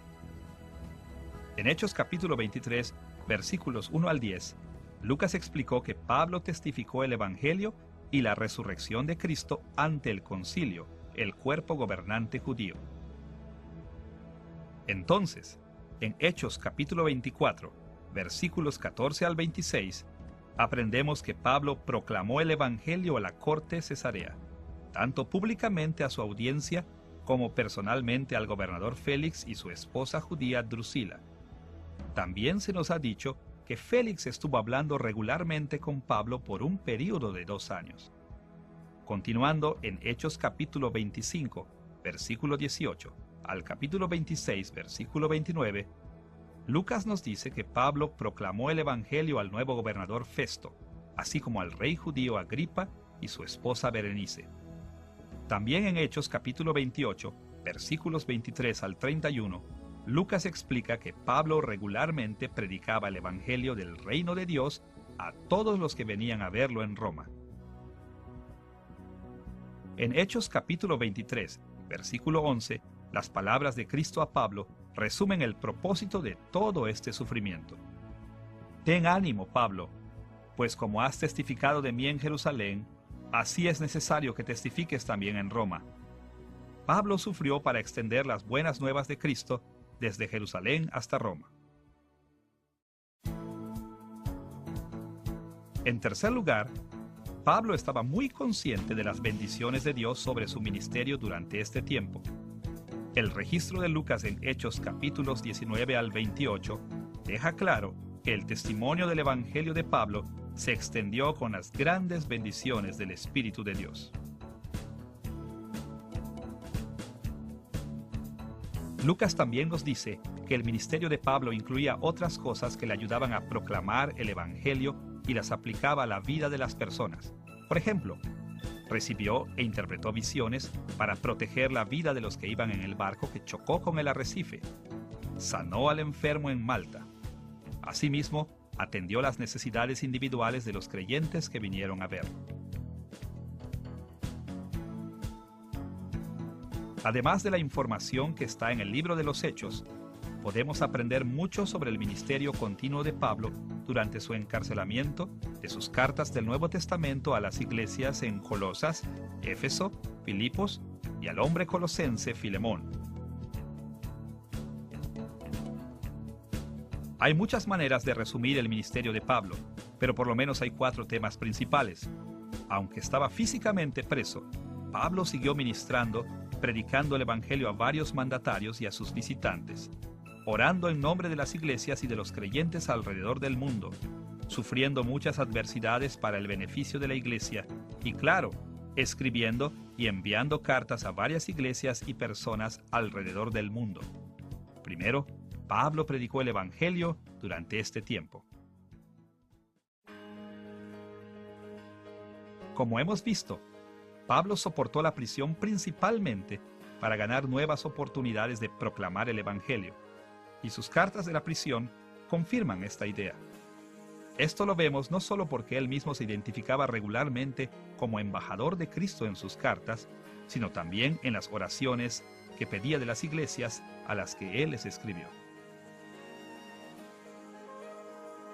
En Hechos capítulo 23, versículos 1 al 10, Lucas explicó que Pablo testificó el Evangelio y la resurrección de Cristo ante el concilio, el cuerpo gobernante judío. Entonces, en Hechos capítulo 24, versículos 14 al 26, aprendemos que Pablo proclamó el Evangelio a la corte cesarea, tanto públicamente a su audiencia como personalmente al gobernador Félix y su esposa judía Drusila. También se nos ha dicho que Félix estuvo hablando regularmente con Pablo por un período de 2 años. Continuando en Hechos capítulo 25, versículo 18, al capítulo 26, versículo 29, Lucas nos dice que Pablo proclamó el Evangelio al nuevo gobernador Festo, así como al rey judío Agripa y su esposa Berenice. También en Hechos capítulo 28, versículos 23 al 31, Lucas explica que Pablo regularmente predicaba el Evangelio del reino de Dios a todos los que venían a verlo en Roma. En Hechos capítulo 23, versículo 11, las palabras de Cristo a Pablo resumen el propósito de todo este sufrimiento. Ten ánimo, Pablo, pues como has testificado de mí en Jerusalén, así es necesario que testifiques también en Roma. Pablo sufrió para extender las buenas nuevas de Cristo desde Jerusalén hasta Roma. En tercer lugar, Pablo estaba muy consciente de las bendiciones de Dios sobre su ministerio durante este tiempo. El registro de Lucas en Hechos capítulos 19 al 28 deja claro que el testimonio del Evangelio de Pablo se extendió con las grandes bendiciones del Espíritu de Dios. Lucas también nos dice que el ministerio de Pablo incluía otras cosas que le ayudaban a proclamar el Evangelio y las aplicaba a la vida de las personas. Por ejemplo, recibió e interpretó visiones para proteger la vida de los que iban en el barco que chocó con el arrecife. Sanó al enfermo en Malta. Asimismo, atendió las necesidades individuales de los creyentes que vinieron a verlo. Además de la información que está en el libro de los Hechos, podemos aprender mucho sobre el ministerio continuo de Pablo durante su encarcelamiento, de sus cartas del Nuevo Testamento a las iglesias en Colosas, Éfeso, Filipos y al hombre colosense Filemón. Hay muchas maneras de resumir el ministerio de Pablo, pero por lo menos hay 4 temas principales. Aunque estaba físicamente preso, Pablo siguió ministrando, predicando el Evangelio a varios mandatarios y a sus visitantes, orando en nombre de las iglesias y de los creyentes alrededor del mundo, sufriendo muchas adversidades para el beneficio de la iglesia y, claro, escribiendo y enviando cartas a varias iglesias y personas alrededor del mundo. Primero, Pablo predicó el Evangelio durante este tiempo. Como hemos visto, Pablo soportó la prisión principalmente para ganar nuevas oportunidades de proclamar el Evangelio, y sus cartas de la prisión confirman esta idea. Esto lo vemos no solo porque él mismo se identificaba regularmente como embajador de Cristo en sus cartas, sino también en las oraciones que pedía de las iglesias a las que él les escribió.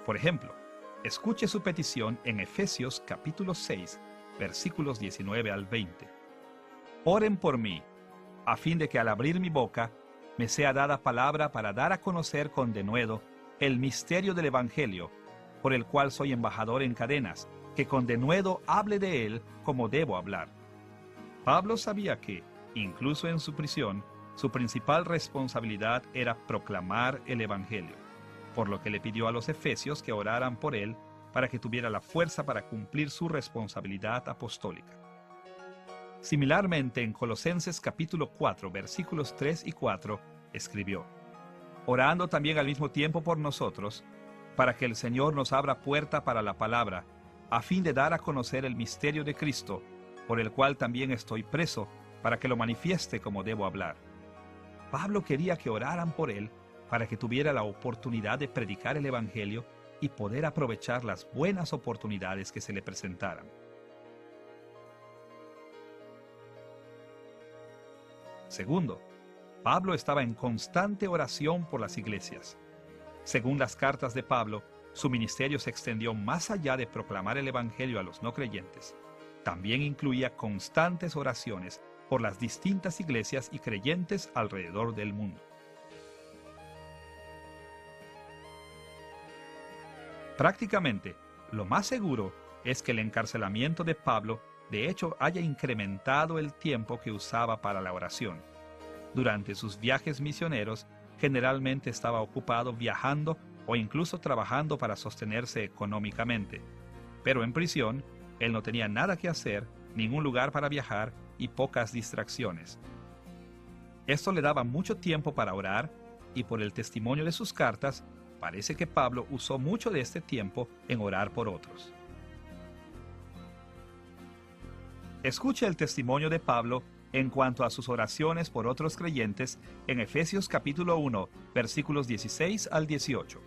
Por ejemplo, escuche su petición en Efesios capítulo 6, versículos 19 al 20. Oren por mí, a fin de que al abrir mi boca me sea dada palabra para dar a conocer con denuedo el misterio del Evangelio, por el cual soy embajador en cadenas, que con denuedo hable de él como debo hablar. Pablo sabía que, incluso en su prisión, su principal responsabilidad era proclamar el Evangelio, por lo que le pidió a los efesios que oraran por él para que tuviera la fuerza para cumplir su responsabilidad apostólica. Similarmente, en Colosenses capítulo 4, versículos 3 y 4, escribió: orando también al mismo tiempo por nosotros, para que el Señor nos abra puerta para la palabra, a fin de dar a conocer el misterio de Cristo, por el cual también estoy preso, para que lo manifieste como debo hablar. Pablo quería que oraran por él, para que tuviera la oportunidad de predicar el Evangelio y poder aprovechar las buenas oportunidades que se le presentaran. Segundo, Pablo estaba en constante oración por las iglesias. Según las cartas de Pablo, su ministerio se extendió más allá de proclamar el Evangelio a los no creyentes. También incluía constantes oraciones por las distintas iglesias y creyentes alrededor del mundo. Prácticamente, lo más seguro es que el encarcelamiento de Pablo de hecho haya incrementado el tiempo que usaba para la oración. Durante sus viajes misioneros, generalmente estaba ocupado viajando o incluso trabajando para sostenerse económicamente. Pero en prisión, él no tenía nada que hacer, ningún lugar para viajar y pocas distracciones. Esto le daba mucho tiempo para orar, y por el testimonio de sus cartas, parece que Pablo usó mucho de este tiempo en orar por otros. Escuche el testimonio de Pablo en cuanto a sus oraciones por otros creyentes en Efesios capítulo 1, versículos 16 al 18.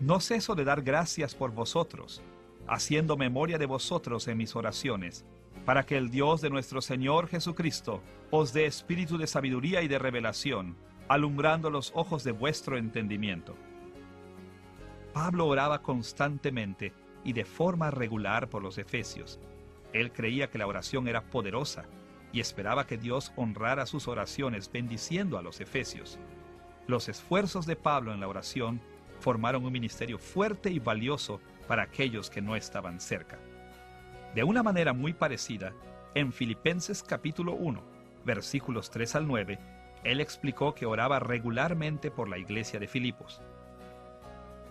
No ceso de dar gracias por vosotros, haciendo memoria de vosotros en mis oraciones, para que el Dios de nuestro Señor Jesucristo os dé espíritu de sabiduría y de revelación, alumbrando los ojos de vuestro entendimiento. Pablo oraba constantemente y de forma regular por los efesios. Él creía que la oración era poderosa y esperaba que Dios honrara sus oraciones bendiciendo a los efesios. Los esfuerzos de Pablo en la oración formaron un ministerio fuerte y valioso para aquellos que no estaban cerca. De una manera muy parecida, en Filipenses capítulo 1, versículos 3 al 9, él explicó que oraba regularmente por la iglesia de Filipos.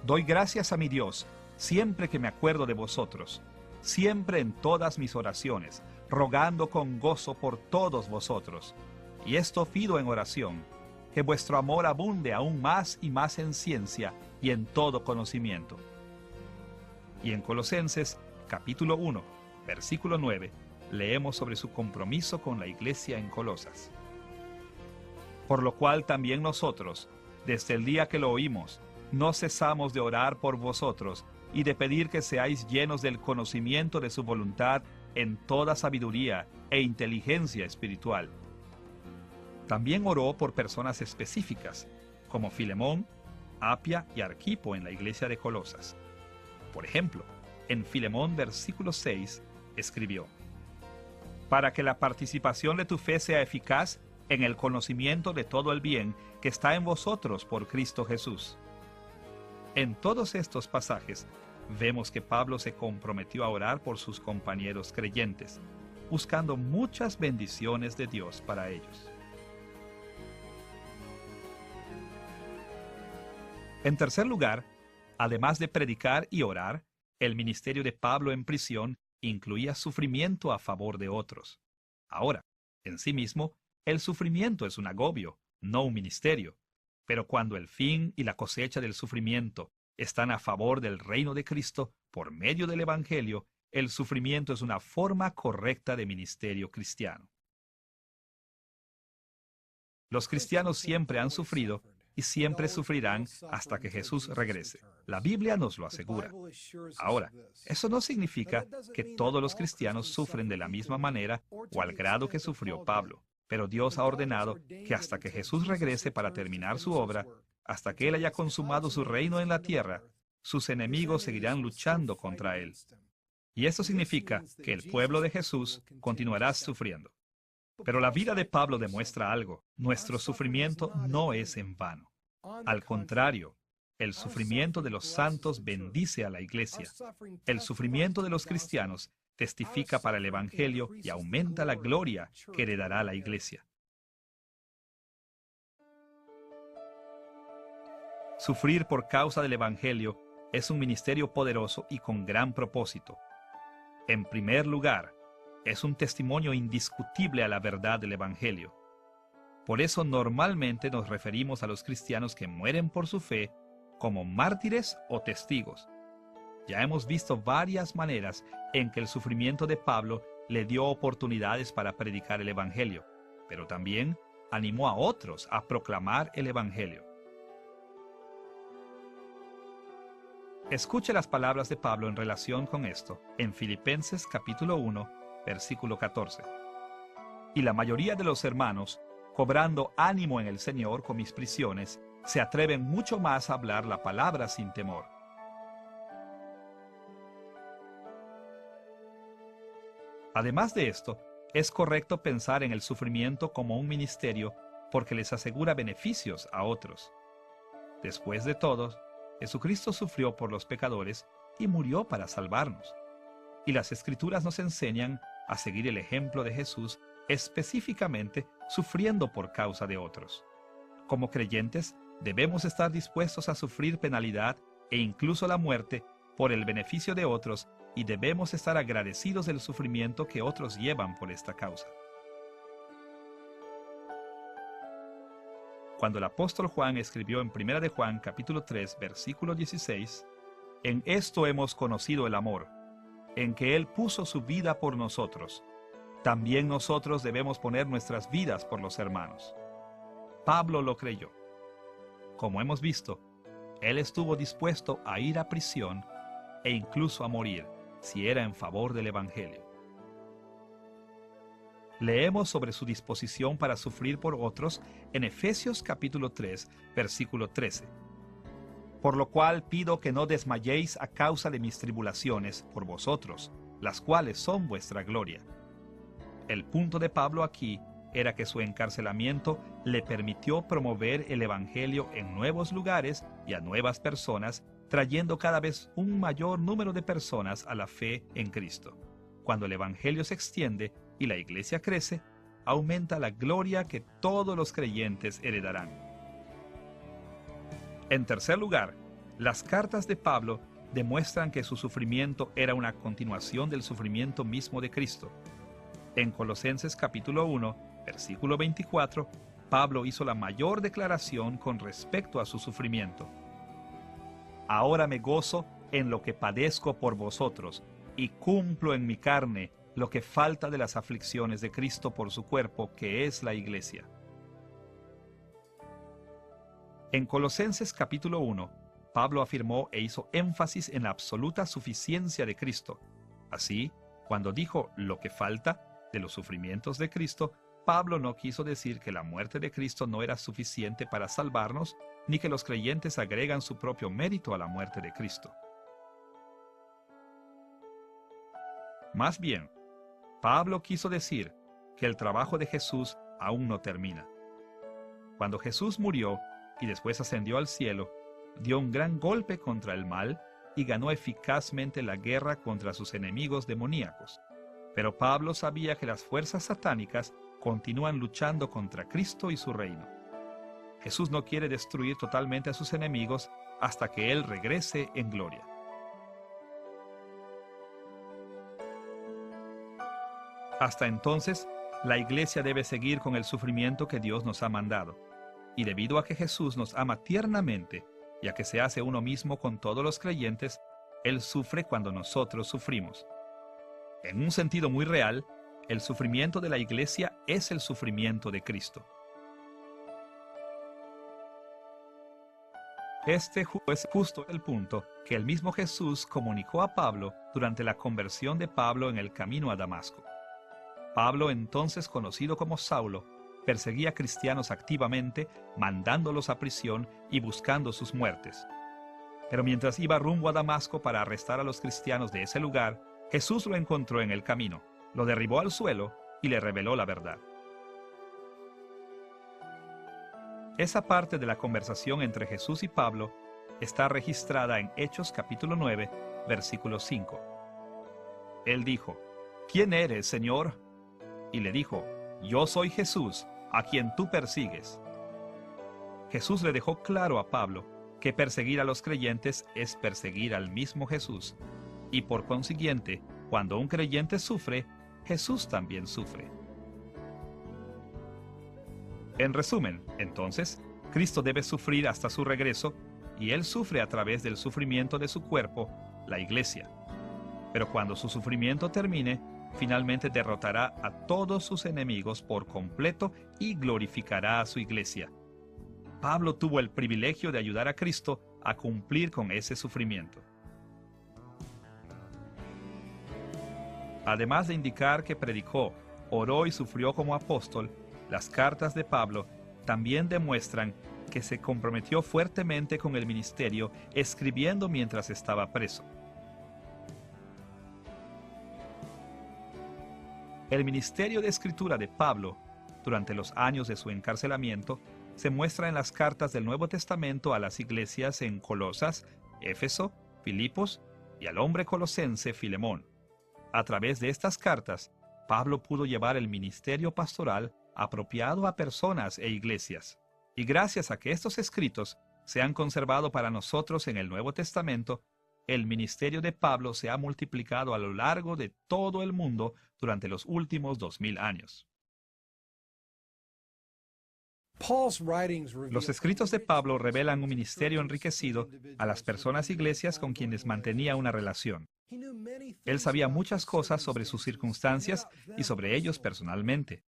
Doy gracias a mi Dios siempre que me acuerdo de vosotros, siempre en todas mis oraciones, rogando con gozo por todos vosotros. Y esto pido en oración, que vuestro amor abunde aún más y más en ciencia y en todo conocimiento. Y en Colosenses, capítulo 1, versículo 9, leemos sobre su compromiso con la iglesia en Colosas. Por lo cual también nosotros, desde el día que lo oímos, no cesamos de orar por vosotros y de pedir que seáis llenos del conocimiento de su voluntad en toda sabiduría e inteligencia espiritual. También oró por personas específicas, como Filemón, Apia y Arquipo en la iglesia de Colosas. Por ejemplo, en Filemón versículo 6, escribió: para que la participación de tu fe sea eficaz en el conocimiento de todo el bien que está en vosotros por Cristo Jesús. En todos estos pasajes, vemos que Pablo se comprometió a orar por sus compañeros creyentes, buscando muchas bendiciones de Dios para ellos. En tercer lugar, además de predicar y orar, el ministerio de Pablo en prisión incluía sufrimiento a favor de otros. Ahora, en sí mismo, el sufrimiento es un agobio, no un ministerio. Pero cuando el fin y la cosecha del sufrimiento están a favor del reino de Cristo por medio del Evangelio, el sufrimiento es una forma correcta de ministerio cristiano. Los cristianos siempre han sufrido y siempre sufrirán hasta que Jesús regrese. La Biblia nos lo asegura. Ahora, eso no significa que todos los cristianos sufren de la misma manera o al grado que sufrió Pablo, pero Dios ha ordenado que hasta que Jesús regrese para terminar su obra, hasta que Él haya consumado su reino en la tierra, sus enemigos seguirán luchando contra Él. Y eso significa que el pueblo de Jesús continuará sufriendo. Pero la vida de Pablo demuestra algo. Nuestro sufrimiento no es en vano. Al contrario, el sufrimiento de los santos bendice a la iglesia. El sufrimiento de los cristianos testifica para el Evangelio y aumenta la gloria que heredará la iglesia. Sufrir por causa del Evangelio es un ministerio poderoso y con gran propósito. En primer lugar, es un testimonio indiscutible a la verdad del Evangelio. Por eso normalmente nos referimos a los cristianos que mueren por su fe como mártires o testigos. Ya hemos visto varias maneras en que el sufrimiento de Pablo le dio oportunidades para predicar el Evangelio, pero también animó a otros a proclamar el Evangelio. Escuche las palabras de Pablo en relación con esto en Filipenses capítulo 1, versículo 14. Y la mayoría de los hermanos, cobrando ánimo en el Señor con mis prisiones, se atreven mucho más a hablar la palabra sin temor. Además de esto, es correcto pensar en el sufrimiento como un ministerio porque les asegura beneficios a otros. Después de todo, Jesucristo sufrió por los pecadores y murió para salvarnos. Y las Escrituras nos enseñan a seguir el ejemplo de Jesús, específicamente sufriendo por causa de otros. Como creyentes, debemos estar dispuestos a sufrir penalidad e incluso la muerte por el beneficio de otros, y debemos estar agradecidos del sufrimiento que otros llevan por esta causa. Cuando el apóstol Juan escribió en 1 de Juan capítulo 3, versículo 16, «En esto hemos conocido el amor, en que Él puso su vida por nosotros. También nosotros debemos poner nuestras vidas por los hermanos». Pablo lo creyó. Como hemos visto, él estuvo dispuesto a ir a prisión e incluso a morir si era en favor del Evangelio. Leemos sobre su disposición para sufrir por otros en Efesios capítulo 3, versículo 13. «Por lo cual pido que no desmayéis a causa de mis tribulaciones por vosotros, las cuales son vuestra gloria». El punto de Pablo aquí era que su encarcelamiento le permitió promover el Evangelio en nuevos lugares y a nuevas personas, trayendo cada vez un mayor número de personas a la fe en Cristo. Cuando el Evangelio se extiende y la iglesia crece, aumenta la gloria que todos los creyentes heredarán. En tercer lugar, las cartas de Pablo demuestran que su sufrimiento era una continuación del sufrimiento mismo de Cristo. En Colosenses capítulo 1, versículo 24, Pablo hizo la mayor declaración con respecto a su sufrimiento. «Ahora me gozo en lo que padezco por vosotros, y cumplo en mi carne lo que falta de las aflicciones de Cristo por su cuerpo, que es la iglesia». En Colosenses capítulo 1, Pablo afirmó e hizo énfasis en la absoluta suficiencia de Cristo. Así, cuando dijo lo que falta de los sufrimientos de Cristo, Pablo no quiso decir que la muerte de Cristo no era suficiente para salvarnos, ni que los creyentes agregan su propio mérito a la muerte de Cristo. Más bien, Pablo quiso decir que el trabajo de Jesús aún no termina. Cuando Jesús murió y después ascendió al cielo, dio un gran golpe contra el mal y ganó eficazmente la guerra contra sus enemigos demoníacos. Pero Pablo sabía que las fuerzas satánicas continúan luchando contra Cristo y su reino. Jesús no quiere destruir totalmente a sus enemigos hasta que Él regrese en gloria. Hasta entonces, la iglesia debe seguir con el sufrimiento que Dios nos ha mandado. Y debido a que Jesús nos ama tiernamente, y a que se hace uno mismo con todos los creyentes, Él sufre cuando nosotros sufrimos. En un sentido muy real, el sufrimiento de la iglesia es el sufrimiento de Cristo. Este es justo el punto que el mismo Jesús comunicó a Pablo durante la conversión de Pablo en el camino a Damasco. Pablo, entonces conocido como Saulo, perseguía a cristianos activamente, mandándolos a prisión y buscando sus muertes. Pero mientras iba rumbo a Damasco para arrestar a los cristianos de ese lugar, Jesús lo encontró en el camino, lo derribó al suelo y le reveló la verdad. Esa parte de la conversación entre Jesús y Pablo está registrada en Hechos capítulo 9, versículo 5. Él dijo: ¿Quién eres, Señor? Y le dijo: Yo soy Jesús, a quien tú persigues. Jesús le dejó claro a Pablo que perseguir a los creyentes es perseguir al mismo Jesús, y por consiguiente, cuando un creyente sufre, Jesús también sufre. En resumen, entonces, Cristo debe sufrir hasta su regreso, y Él sufre a través del sufrimiento de su cuerpo, la iglesia. Pero cuando su sufrimiento termine, finalmente derrotará a todos sus enemigos por completo y glorificará a su iglesia. Pablo tuvo el privilegio de ayudar a Cristo a cumplir con ese sufrimiento. Además de indicar que predicó, oró y sufrió como apóstol, las cartas de Pablo también demuestran que se comprometió fuertemente con el ministerio, escribiendo mientras estaba preso. El ministerio de escritura de Pablo, durante los años de su encarcelamiento, se muestra en las cartas del Nuevo Testamento a las iglesias en Colosas, Éfeso, Filipos y al hombre colosense Filemón. A través de estas cartas, Pablo pudo llevar el ministerio pastoral apropiado a personas e iglesias. Y gracias a que estos escritos se han conservado para nosotros en el Nuevo Testamento, el ministerio de Pablo se ha multiplicado a lo largo de todo el mundo durante los últimos 2000 años. Los escritos de Pablo revelan un ministerio enriquecido a las personas e iglesias con quienes mantenía una relación. Él sabía muchas cosas sobre sus circunstancias y sobre ellos personalmente.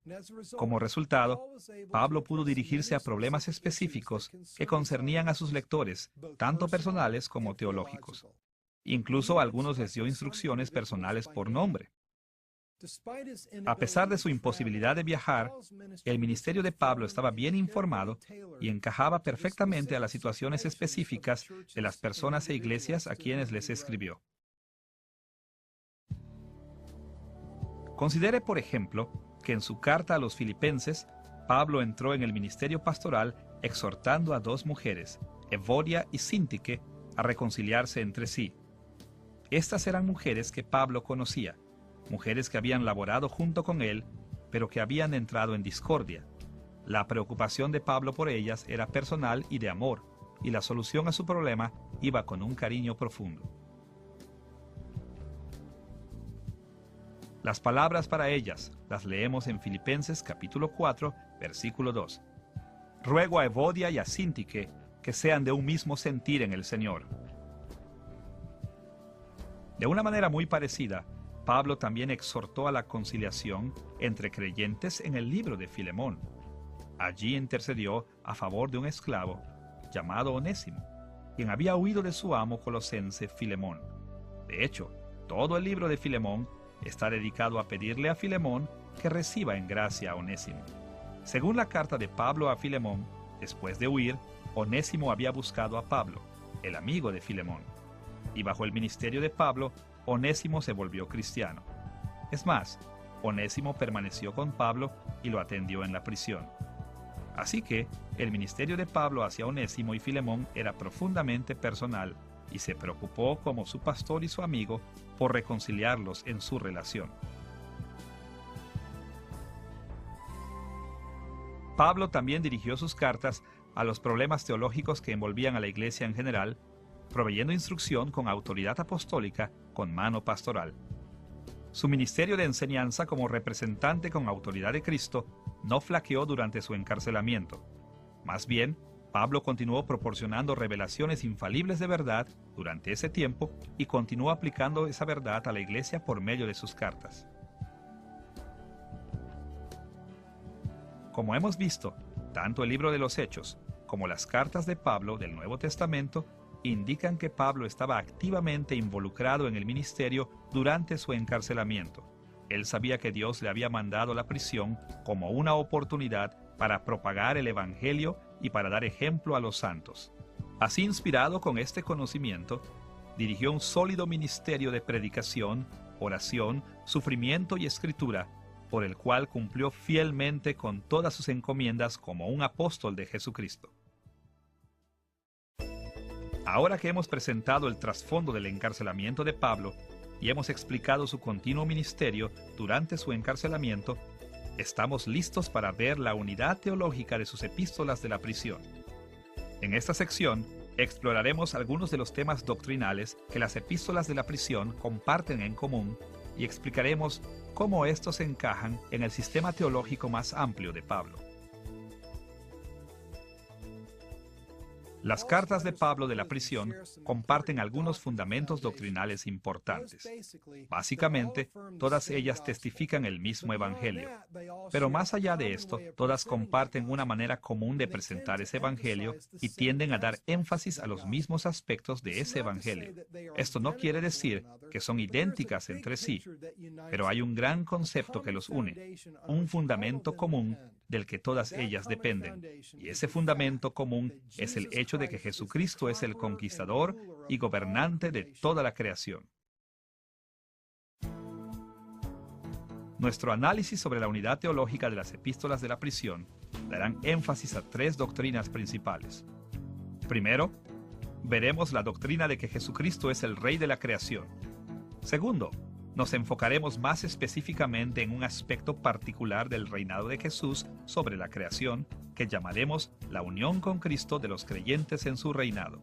Como resultado, Pablo pudo dirigirse a problemas específicos que concernían a sus lectores, tanto personales como teológicos. Incluso a algunos les dio instrucciones personales por nombre. A pesar de su imposibilidad de viajar, el ministerio de Pablo estaba bien informado y encajaba perfectamente a las situaciones específicas de las personas e iglesias a quienes les escribió. Considere, por ejemplo, que en su carta a los Filipenses, Pablo entró en el ministerio pastoral exhortando a dos mujeres, Evodia y Síntique, a reconciliarse entre sí. Estas eran mujeres que Pablo conocía, mujeres que habían laborado junto con él, pero que habían entrado en discordia. La preocupación de Pablo por ellas era personal y de amor, y la solución a su problema iba con un cariño profundo. Las palabras para ellas las leemos en Filipenses capítulo 4, versículo 2. Ruego a Evodia y a Síntique que sean de un mismo sentir en el Señor. De una manera muy parecida, Pablo también exhortó a la conciliación entre creyentes en el libro de Filemón. Allí intercedió a favor de un esclavo llamado Onésimo, quien había huido de su amo colosense Filemón. De hecho, todo el libro de Filemón está dedicado a pedirle a Filemón que reciba en gracia a Onésimo. Según la carta de Pablo a Filemón, después de huir, Onésimo había buscado a Pablo, el amigo de Filemón. Y bajo el ministerio de Pablo, Onésimo se volvió cristiano. Es más, Onésimo permaneció con Pablo y lo atendió en la prisión. Así que, el ministerio de Pablo hacia Onésimo y Filemón era profundamente personal y se preocupó como su pastor y su amigo por reconciliarlos en su relación. Pablo también dirigió sus cartas a los problemas teológicos que envolvían a la iglesia en general, proveyendo instrucción con autoridad apostólica con mano pastoral. Su ministerio de enseñanza como representante con autoridad de Cristo no flaqueó durante su encarcelamiento. Más bien, Pablo continuó proporcionando revelaciones infalibles de verdad durante ese tiempo y continuó aplicando esa verdad a la iglesia por medio de sus cartas. Como hemos visto, tanto el libro de los Hechos como las cartas de Pablo del Nuevo Testamento indican que Pablo estaba activamente involucrado en el ministerio durante su encarcelamiento. Él sabía que Dios le había mandado la prisión como una oportunidad para propagar el Evangelio y para dar ejemplo a los santos. Así, inspirado con este conocimiento, dirigió un sólido ministerio de predicación, oración, sufrimiento y escritura, por el cual cumplió fielmente con todas sus encomiendas como un apóstol de Jesucristo. Ahora que hemos presentado el trasfondo del encarcelamiento de Pablo y hemos explicado su continuo ministerio durante su encarcelamiento, estamos listos para ver la unidad teológica de sus epístolas de la prisión. En esta sección exploraremos algunos de los temas doctrinales que las epístolas de la prisión comparten en común y explicaremos cómo estos encajan en el sistema teológico más amplio de Pablo. Las cartas de Pablo de la prisión comparten algunos fundamentos doctrinales importantes. Básicamente, todas ellas testifican el mismo evangelio. Pero más allá de esto, todas comparten una manera común de presentar ese evangelio y tienden a dar énfasis a los mismos aspectos de ese evangelio. Esto no quiere decir que son idénticas entre sí, pero hay un gran concepto que los une, un fundamento común del que todas ellas dependen. Y ese fundamento común es el hecho de que Jesucristo es el conquistador y gobernante de toda la creación. Nuestro análisis sobre la unidad teológica de las epístolas de la prisión darán énfasis a tres doctrinas principales. Primero, veremos la doctrina de que Jesucristo es el Rey de la creación. Segundo, nos enfocaremos más específicamente en un aspecto particular del reinado de Jesús sobre la creación, que llamaremos la unión con Cristo de los creyentes en su reinado.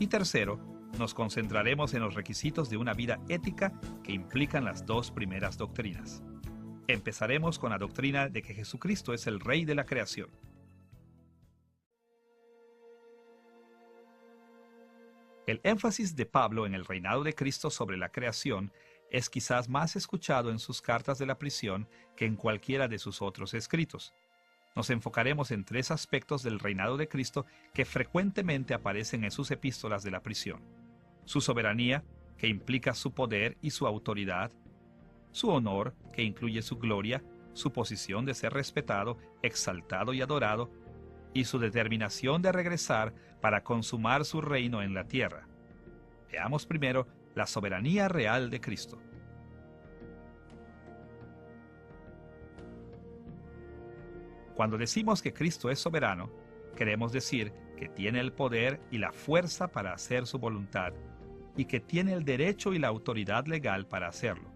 Y tercero, nos concentraremos en los requisitos de una vida ética que implican las dos primeras doctrinas. Empezaremos con la doctrina de que Jesucristo es el Rey de la creación. El énfasis de Pablo en el reinado de Cristo sobre la creación es quizás más escuchado en sus cartas de la prisión que en cualquiera de sus otros escritos. Nos enfocaremos en tres aspectos del reinado de Cristo que frecuentemente aparecen en sus epístolas de la prisión: su soberanía, que implica su poder y su autoridad; su honor, que incluye su gloria, su posición de ser respetado, exaltado y adorado; y su determinación de regresar para consumar su reino en la tierra. Veamos primero la soberanía real de Cristo. Cuando decimos que Cristo es soberano, queremos decir que tiene el poder y la fuerza para hacer su voluntad, y que tiene el derecho y la autoridad legal para hacerlo.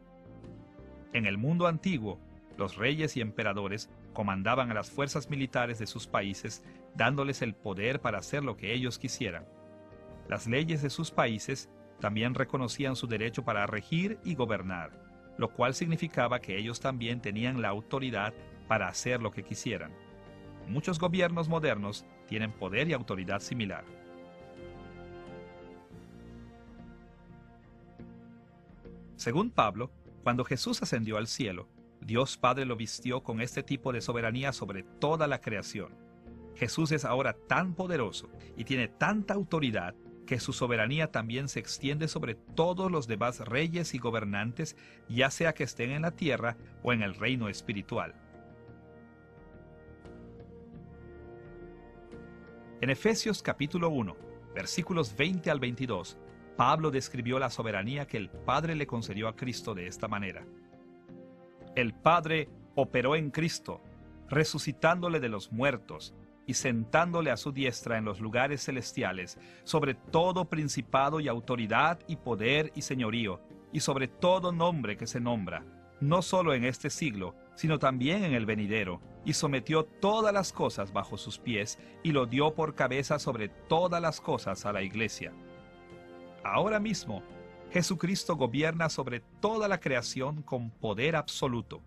En el mundo antiguo, los reyes y emperadores comandaban a las fuerzas militares de sus países, dándoles el poder para hacer lo que ellos quisieran. Las leyes de sus países también reconocían su derecho para regir y gobernar, lo cual significaba que ellos también tenían la autoridad para hacer lo que quisieran. Muchos gobiernos modernos tienen poder y autoridad similar. Según Pablo, cuando Jesús ascendió al cielo, Dios Padre lo vistió con este tipo de soberanía sobre toda la creación. Jesús es ahora tan poderoso y tiene tanta autoridad que su soberanía también se extiende sobre todos los demás reyes y gobernantes, ya sea que estén en la tierra o en el reino espiritual. En Efesios capítulo 1, versículos 20 al 22, Pablo describió la soberanía que el Padre le concedió a Cristo de esta manera: el Padre operó en Cristo, resucitándole de los muertos y sentándole a su diestra en los lugares celestiales, sobre todo principado y autoridad y poder y señorío, y sobre todo nombre que se nombra, no solo en este siglo, sino también en el venidero, y sometió todas las cosas bajo sus pies, y lo dio por cabeza sobre todas las cosas a la Iglesia. Ahora mismo, Jesucristo gobierna sobre toda la creación con poder absoluto,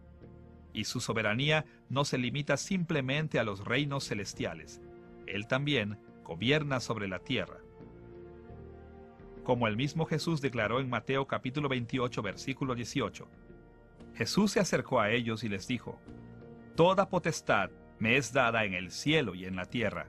y su soberanía no se limita simplemente a los reinos celestiales. Él también gobierna sobre la tierra. Como el mismo Jesús declaró en Mateo capítulo 28, versículo 18. Jesús se acercó a ellos y les dijo: Toda potestad me es dada en el cielo y en la tierra.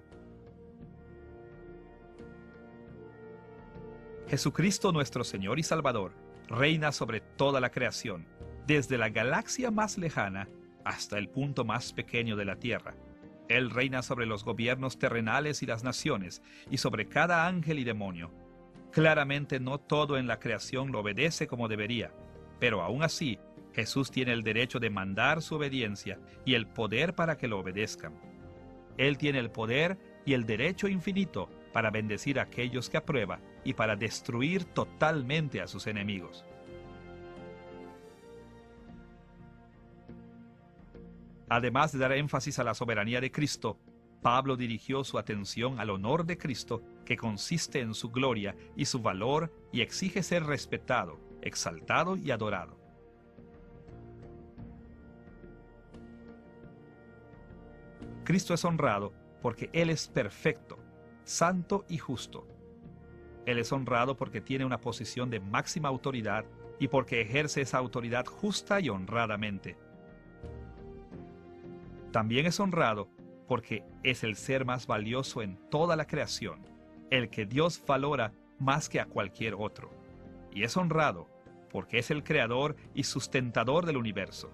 Jesucristo nuestro Señor y Salvador reina sobre toda la creación, desde la galaxia más lejana hasta el punto más pequeño de la tierra. Él reina sobre los gobiernos terrenales y las naciones, y sobre cada ángel y demonio. Claramente no todo en la creación lo obedece como debería, pero aún así, Jesús tiene el derecho de mandar su obediencia y el poder para que lo obedezcan. Él tiene el poder y el derecho infinito para bendecir a aquellos que aprueba y para destruir totalmente a sus enemigos. Además de dar énfasis a la soberanía de Cristo, Pablo dirigió su atención al honor de Cristo, que consiste en su gloria y su valor y exige ser respetado, exaltado y adorado. Cristo es honrado porque Él es perfecto, santo y justo. Él es honrado porque tiene una posición de máxima autoridad y porque ejerce esa autoridad justa y honradamente. También es honrado porque es el ser más valioso en toda la creación, el que Dios valora más que a cualquier otro. Y es honrado porque es el creador y sustentador del universo.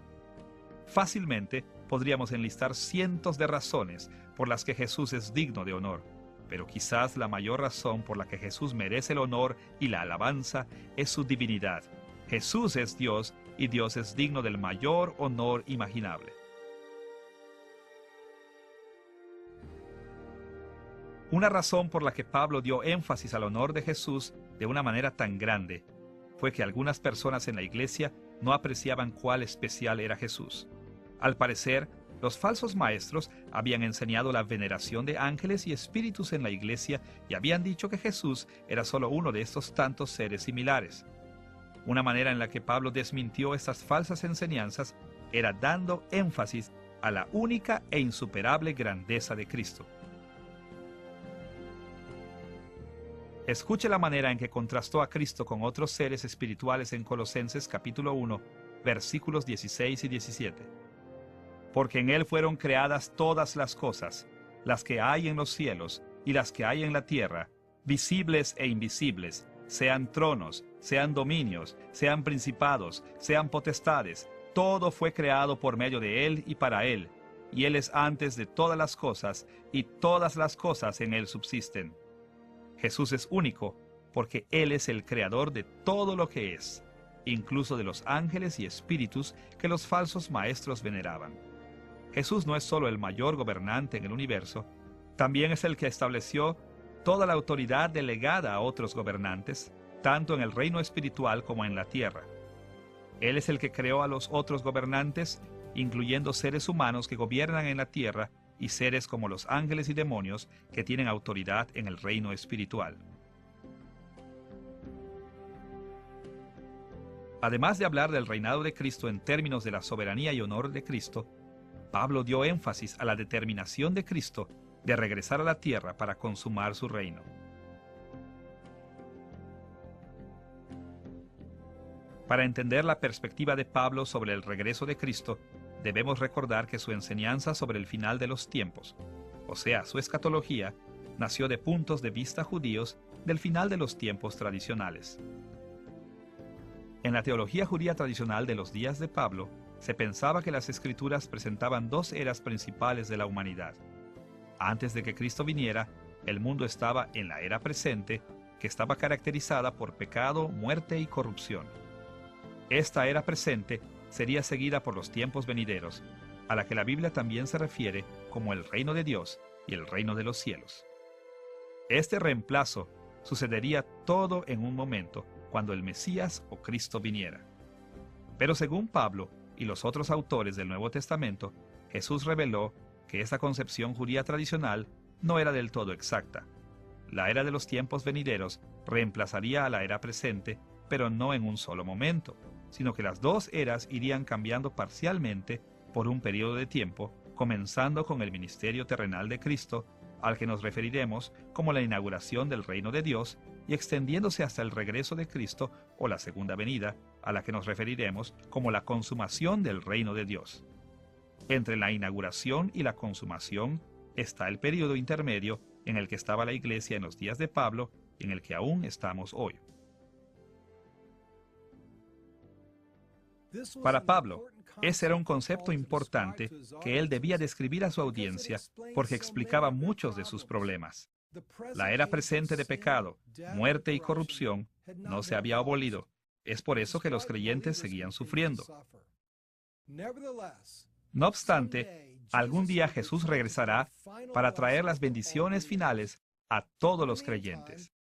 Fácilmente podríamos enlistar cientos de razones por las que Jesús es digno de honor, pero quizás la mayor razón por la que Jesús merece el honor y la alabanza es su divinidad. Jesús es Dios y Dios es digno del mayor honor imaginable. Una razón por la que Pablo dio énfasis al honor de Jesús de una manera tan grande fue que algunas personas en la iglesia no apreciaban cuál especial era Jesús. Al parecer, los falsos maestros habían enseñado la veneración de ángeles y espíritus en la iglesia y habían dicho que Jesús era solo uno de estos tantos seres similares. Una manera en la que Pablo desmintió estas falsas enseñanzas era dando énfasis a la única e insuperable grandeza de Cristo. Escuche la manera en que contrastó a Cristo con otros seres espirituales en Colosenses capítulo 1, versículos 16 y 17. Porque en Él fueron creadas todas las cosas, las que hay en los cielos y las que hay en la tierra, visibles e invisibles, sean tronos, sean dominios, sean principados, sean potestades. Todo fue creado por medio de Él y para Él, y Él es antes de todas las cosas, y todas las cosas en Él subsisten. Jesús es único porque Él es el creador de todo lo que es, incluso de los ángeles y espíritus que los falsos maestros veneraban. Jesús no es solo el mayor gobernante en el universo, también es el que estableció toda la autoridad delegada a otros gobernantes, tanto en el reino espiritual como en la tierra. Él es el que creó a los otros gobernantes, incluyendo seres humanos que gobiernan en la tierra y seres como los ángeles y demonios que tienen autoridad en el reino espiritual. Además de hablar del reinado de Cristo en términos de la soberanía y honor de Cristo, Pablo dio énfasis a la determinación de Cristo de regresar a la tierra para consumar su reino. Para entender la perspectiva de Pablo sobre el regreso de Cristo, debemos recordar que su enseñanza sobre el final de los tiempos, o sea, su escatología, nació de puntos de vista judíos del final de los tiempos tradicionales. En la teología judía tradicional de los días de Pablo, se pensaba que las Escrituras presentaban dos eras principales de la humanidad. Antes de que Cristo viniera, el mundo estaba en la era presente, que estaba caracterizada por pecado, muerte y corrupción. Esta era presente sería seguida por los tiempos venideros, a la que la Biblia también se refiere como el reino de Dios y el reino de los cielos. Este reemplazo sucedería todo en un momento cuando el Mesías o Cristo viniera. Pero según Pablo y los otros autores del Nuevo Testamento, Jesús reveló que esa concepción judía tradicional no era del todo exacta. La era de los tiempos venideros reemplazaría a la era presente, pero no en un solo momento, sino que las dos eras irían cambiando parcialmente por un periodo de tiempo, comenzando con el ministerio terrenal de Cristo al que nos referiremos como la inauguración del reino de Dios, y extendiéndose hasta el regreso de Cristo o la segunda venida, a la que nos referiremos como la consumación del reino de Dios. Entre la inauguración y la consumación está el período intermedio en el que estaba la iglesia en los días de Pablo y en el que aún estamos hoy. Para Pablo, ese era un concepto importante que él debía describir a su audiencia porque explicaba muchos de sus problemas. La era presente de pecado, muerte y corrupción no se había abolido. Es por eso que los creyentes seguían sufriendo. No obstante, algún día Jesús regresará para traer las bendiciones finales a todos los creyentes.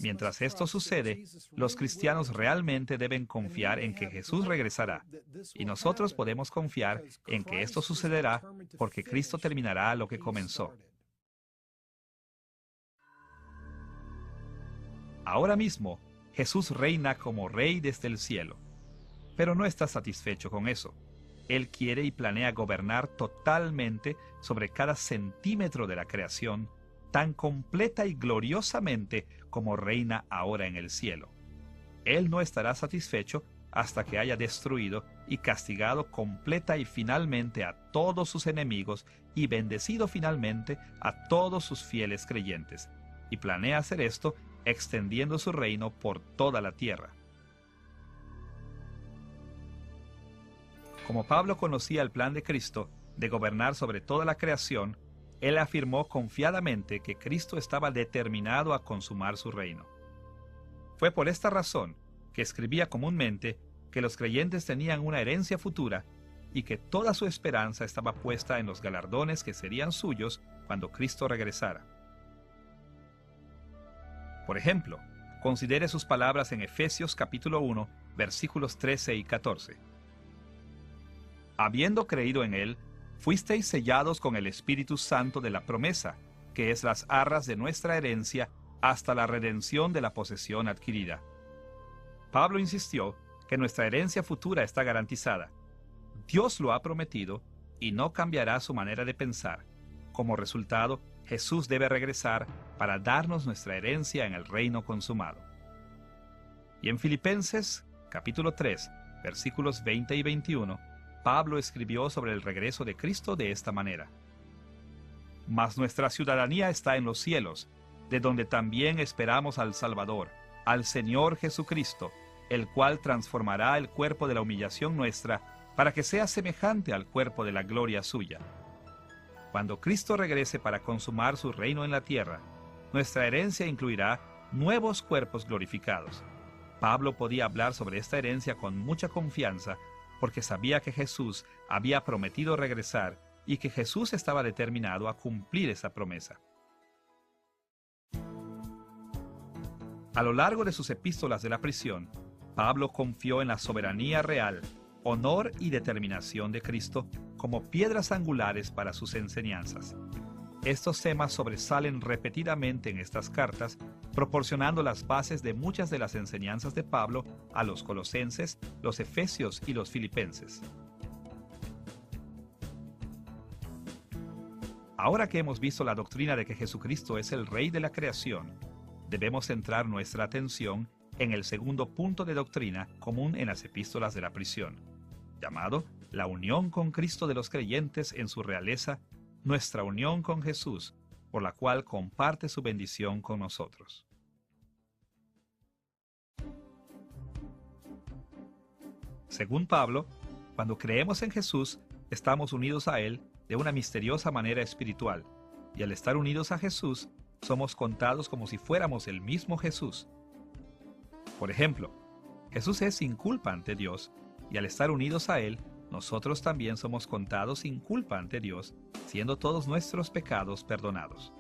Mientras esto sucede, los cristianos realmente deben confiar en que Jesús regresará, y nosotros podemos confiar en que esto sucederá porque Cristo terminará lo que comenzó. Ahora mismo, Jesús reina como Rey desde el cielo, pero no está satisfecho con eso. Él quiere y planea gobernar totalmente sobre cada centímetro de la creación, tan completa y gloriosamente como reina ahora en el cielo. Él no estará satisfecho hasta que haya destruido y castigado completa y finalmente a todos sus enemigos y bendecido finalmente a todos sus fieles creyentes, y planea hacer esto extendiendo su reino por toda la tierra. Como Pablo conocía el plan de Cristo de gobernar sobre toda la creación, él afirmó confiadamente que Cristo estaba determinado a consumar su reino. Fue por esta razón que escribía comúnmente que los creyentes tenían una herencia futura y que toda su esperanza estaba puesta en los galardones que serían suyos cuando Cristo regresara. Por ejemplo, considere sus palabras en Efesios capítulo 1, versículos 13 y 14. Habiendo creído en Él, fuisteis sellados con el Espíritu Santo de la promesa, que es las arras de nuestra herencia hasta la redención de la posesión adquirida. Pablo insistió que nuestra herencia futura está garantizada. Dios lo ha prometido y no cambiará su manera de pensar. Como resultado, Jesús debe regresar para darnos nuestra herencia en el reino consumado. Y en Filipenses, capítulo 3, versículos 20 y 21, Pablo escribió sobre el regreso de Cristo de esta manera: Mas nuestra ciudadanía está en los cielos, de donde también esperamos al Salvador, al Señor Jesucristo, el cual transformará el cuerpo de la humillación nuestra para que sea semejante al cuerpo de la gloria suya. Cuando Cristo regrese para consumar su reino en la tierra, nuestra herencia incluirá nuevos cuerpos glorificados. Pablo podía hablar sobre esta herencia con mucha confianza porque sabía que Jesús había prometido regresar y que Jesús estaba determinado a cumplir esa promesa. A lo largo de sus epístolas de la prisión, Pablo confió en la soberanía real, honor y determinación de Cristo como piedras angulares para sus enseñanzas. Estos temas sobresalen repetidamente en estas cartas, proporcionando las bases de muchas de las enseñanzas de Pablo a los colosenses, los efesios y los filipenses. Ahora que hemos visto la doctrina de que Jesucristo es el Rey de la creación, debemos centrar nuestra atención en el segundo punto de doctrina común en las epístolas de la prisión, llamado la unión con Cristo de los creyentes en su realeza, nuestra unión con Jesús, por la cual comparte su bendición con nosotros. Según Pablo, cuando creemos en Jesús, estamos unidos a Él de una misteriosa manera espiritual, y al estar unidos a Jesús, somos contados como si fuéramos el mismo Jesús. Por ejemplo, Jesús es sin culpa ante Dios, y al estar unidos a Él, nosotros también somos contados sin culpa ante Dios, siendo todos nuestros pecados perdonados.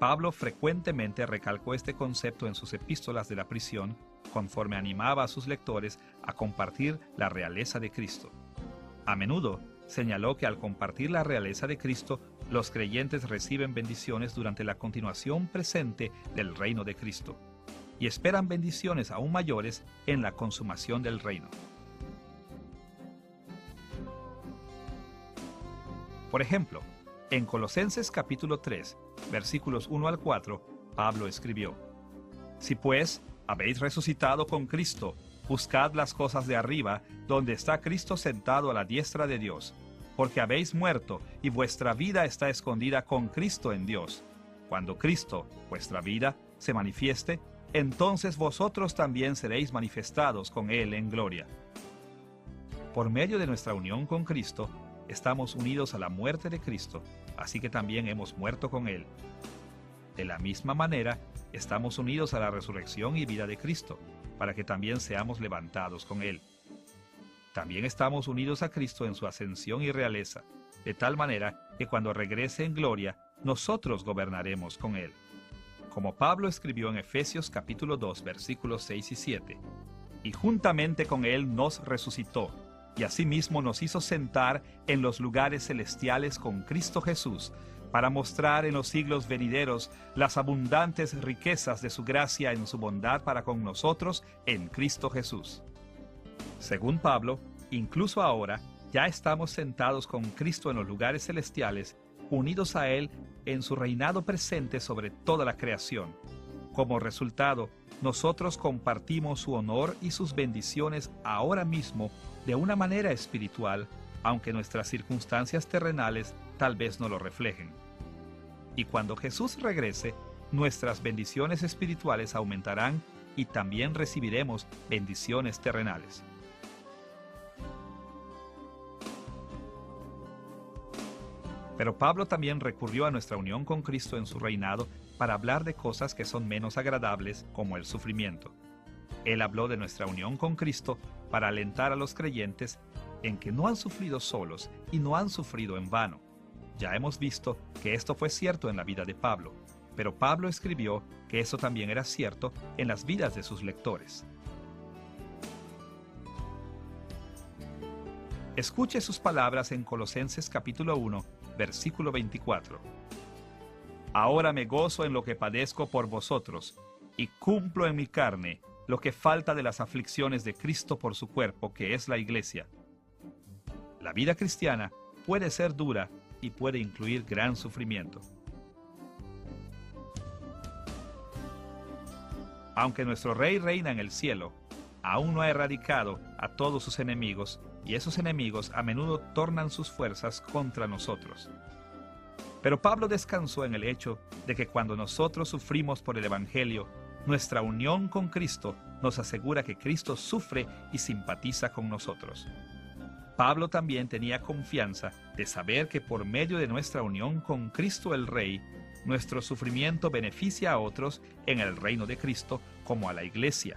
Pablo frecuentemente recalcó este concepto en sus epístolas de la prisión, conforme animaba a sus lectores a compartir la realeza de Cristo. A menudo señaló que al compartir la realeza de Cristo, los creyentes reciben bendiciones durante la continuación presente del reino de Cristo, y esperan bendiciones aún mayores en la consumación del reino. Por ejemplo, En Colosenses capítulo 3, versículos 1 al 4, Pablo escribió: Si pues habéis resucitado con Cristo, buscad las cosas de arriba, donde está Cristo sentado a la diestra de Dios, porque habéis muerto, y vuestra vida está escondida con Cristo en Dios. Cuando Cristo, vuestra vida, se manifieste, entonces vosotros también seréis manifestados con Él en gloria. Por medio de nuestra unión con Cristo, estamos unidos a la muerte de Cristo, así que también hemos muerto con Él. De la misma manera, estamos unidos a la resurrección y vida de Cristo, para que también seamos levantados con Él. También estamos unidos a Cristo en su ascensión y realeza, de tal manera que cuando regrese en gloria, nosotros gobernaremos con Él. Como Pablo escribió en Efesios capítulo 2, versículos 6 y 7, y juntamente con Él nos resucitó, y asimismo nos hizo sentar en los lugares celestiales con Cristo Jesús, para mostrar en los siglos venideros las abundantes riquezas de su gracia en su bondad para con nosotros en Cristo Jesús. Según Pablo, incluso ahora ya estamos sentados con Cristo en los lugares celestiales, unidos a Él en su reinado presente sobre toda la creación. Como resultado, nosotros compartimos su honor y sus bendiciones ahora mismo de una manera espiritual, aunque nuestras circunstancias terrenales tal vez no lo reflejen. Y cuando Jesús regrese, nuestras bendiciones espirituales aumentarán y también recibiremos bendiciones terrenales. Pero Pablo también recurrió a nuestra unión con Cristo en su reinado para hablar de cosas que son menos agradables, como el sufrimiento. Él habló de nuestra unión con Cristo para alentar a los creyentes en que no han sufrido solos y no han sufrido en vano. Ya hemos visto que esto fue cierto en la vida de Pablo, pero Pablo escribió que eso también era cierto en las vidas de sus lectores. Escuche sus palabras en Colosenses capítulo 1, versículo 24. Ahora me gozo en lo que padezco por vosotros, y cumplo en mi carne lo que falta de las aflicciones de Cristo por su cuerpo, que es la Iglesia. La vida cristiana puede ser dura y puede incluir gran sufrimiento. Aunque nuestro Rey reina en el cielo, aún no ha erradicado a todos sus enemigos, y esos enemigos a menudo tornan sus fuerzas contra nosotros. Pero Pablo descansó en el hecho de que cuando nosotros sufrimos por el Evangelio, nuestra unión con Cristo nos asegura que Cristo sufre y simpatiza con nosotros. Pablo también tenía confianza de saber que por medio de nuestra unión con Cristo el Rey, nuestro sufrimiento beneficia a otros en el reino de Cristo como a la Iglesia.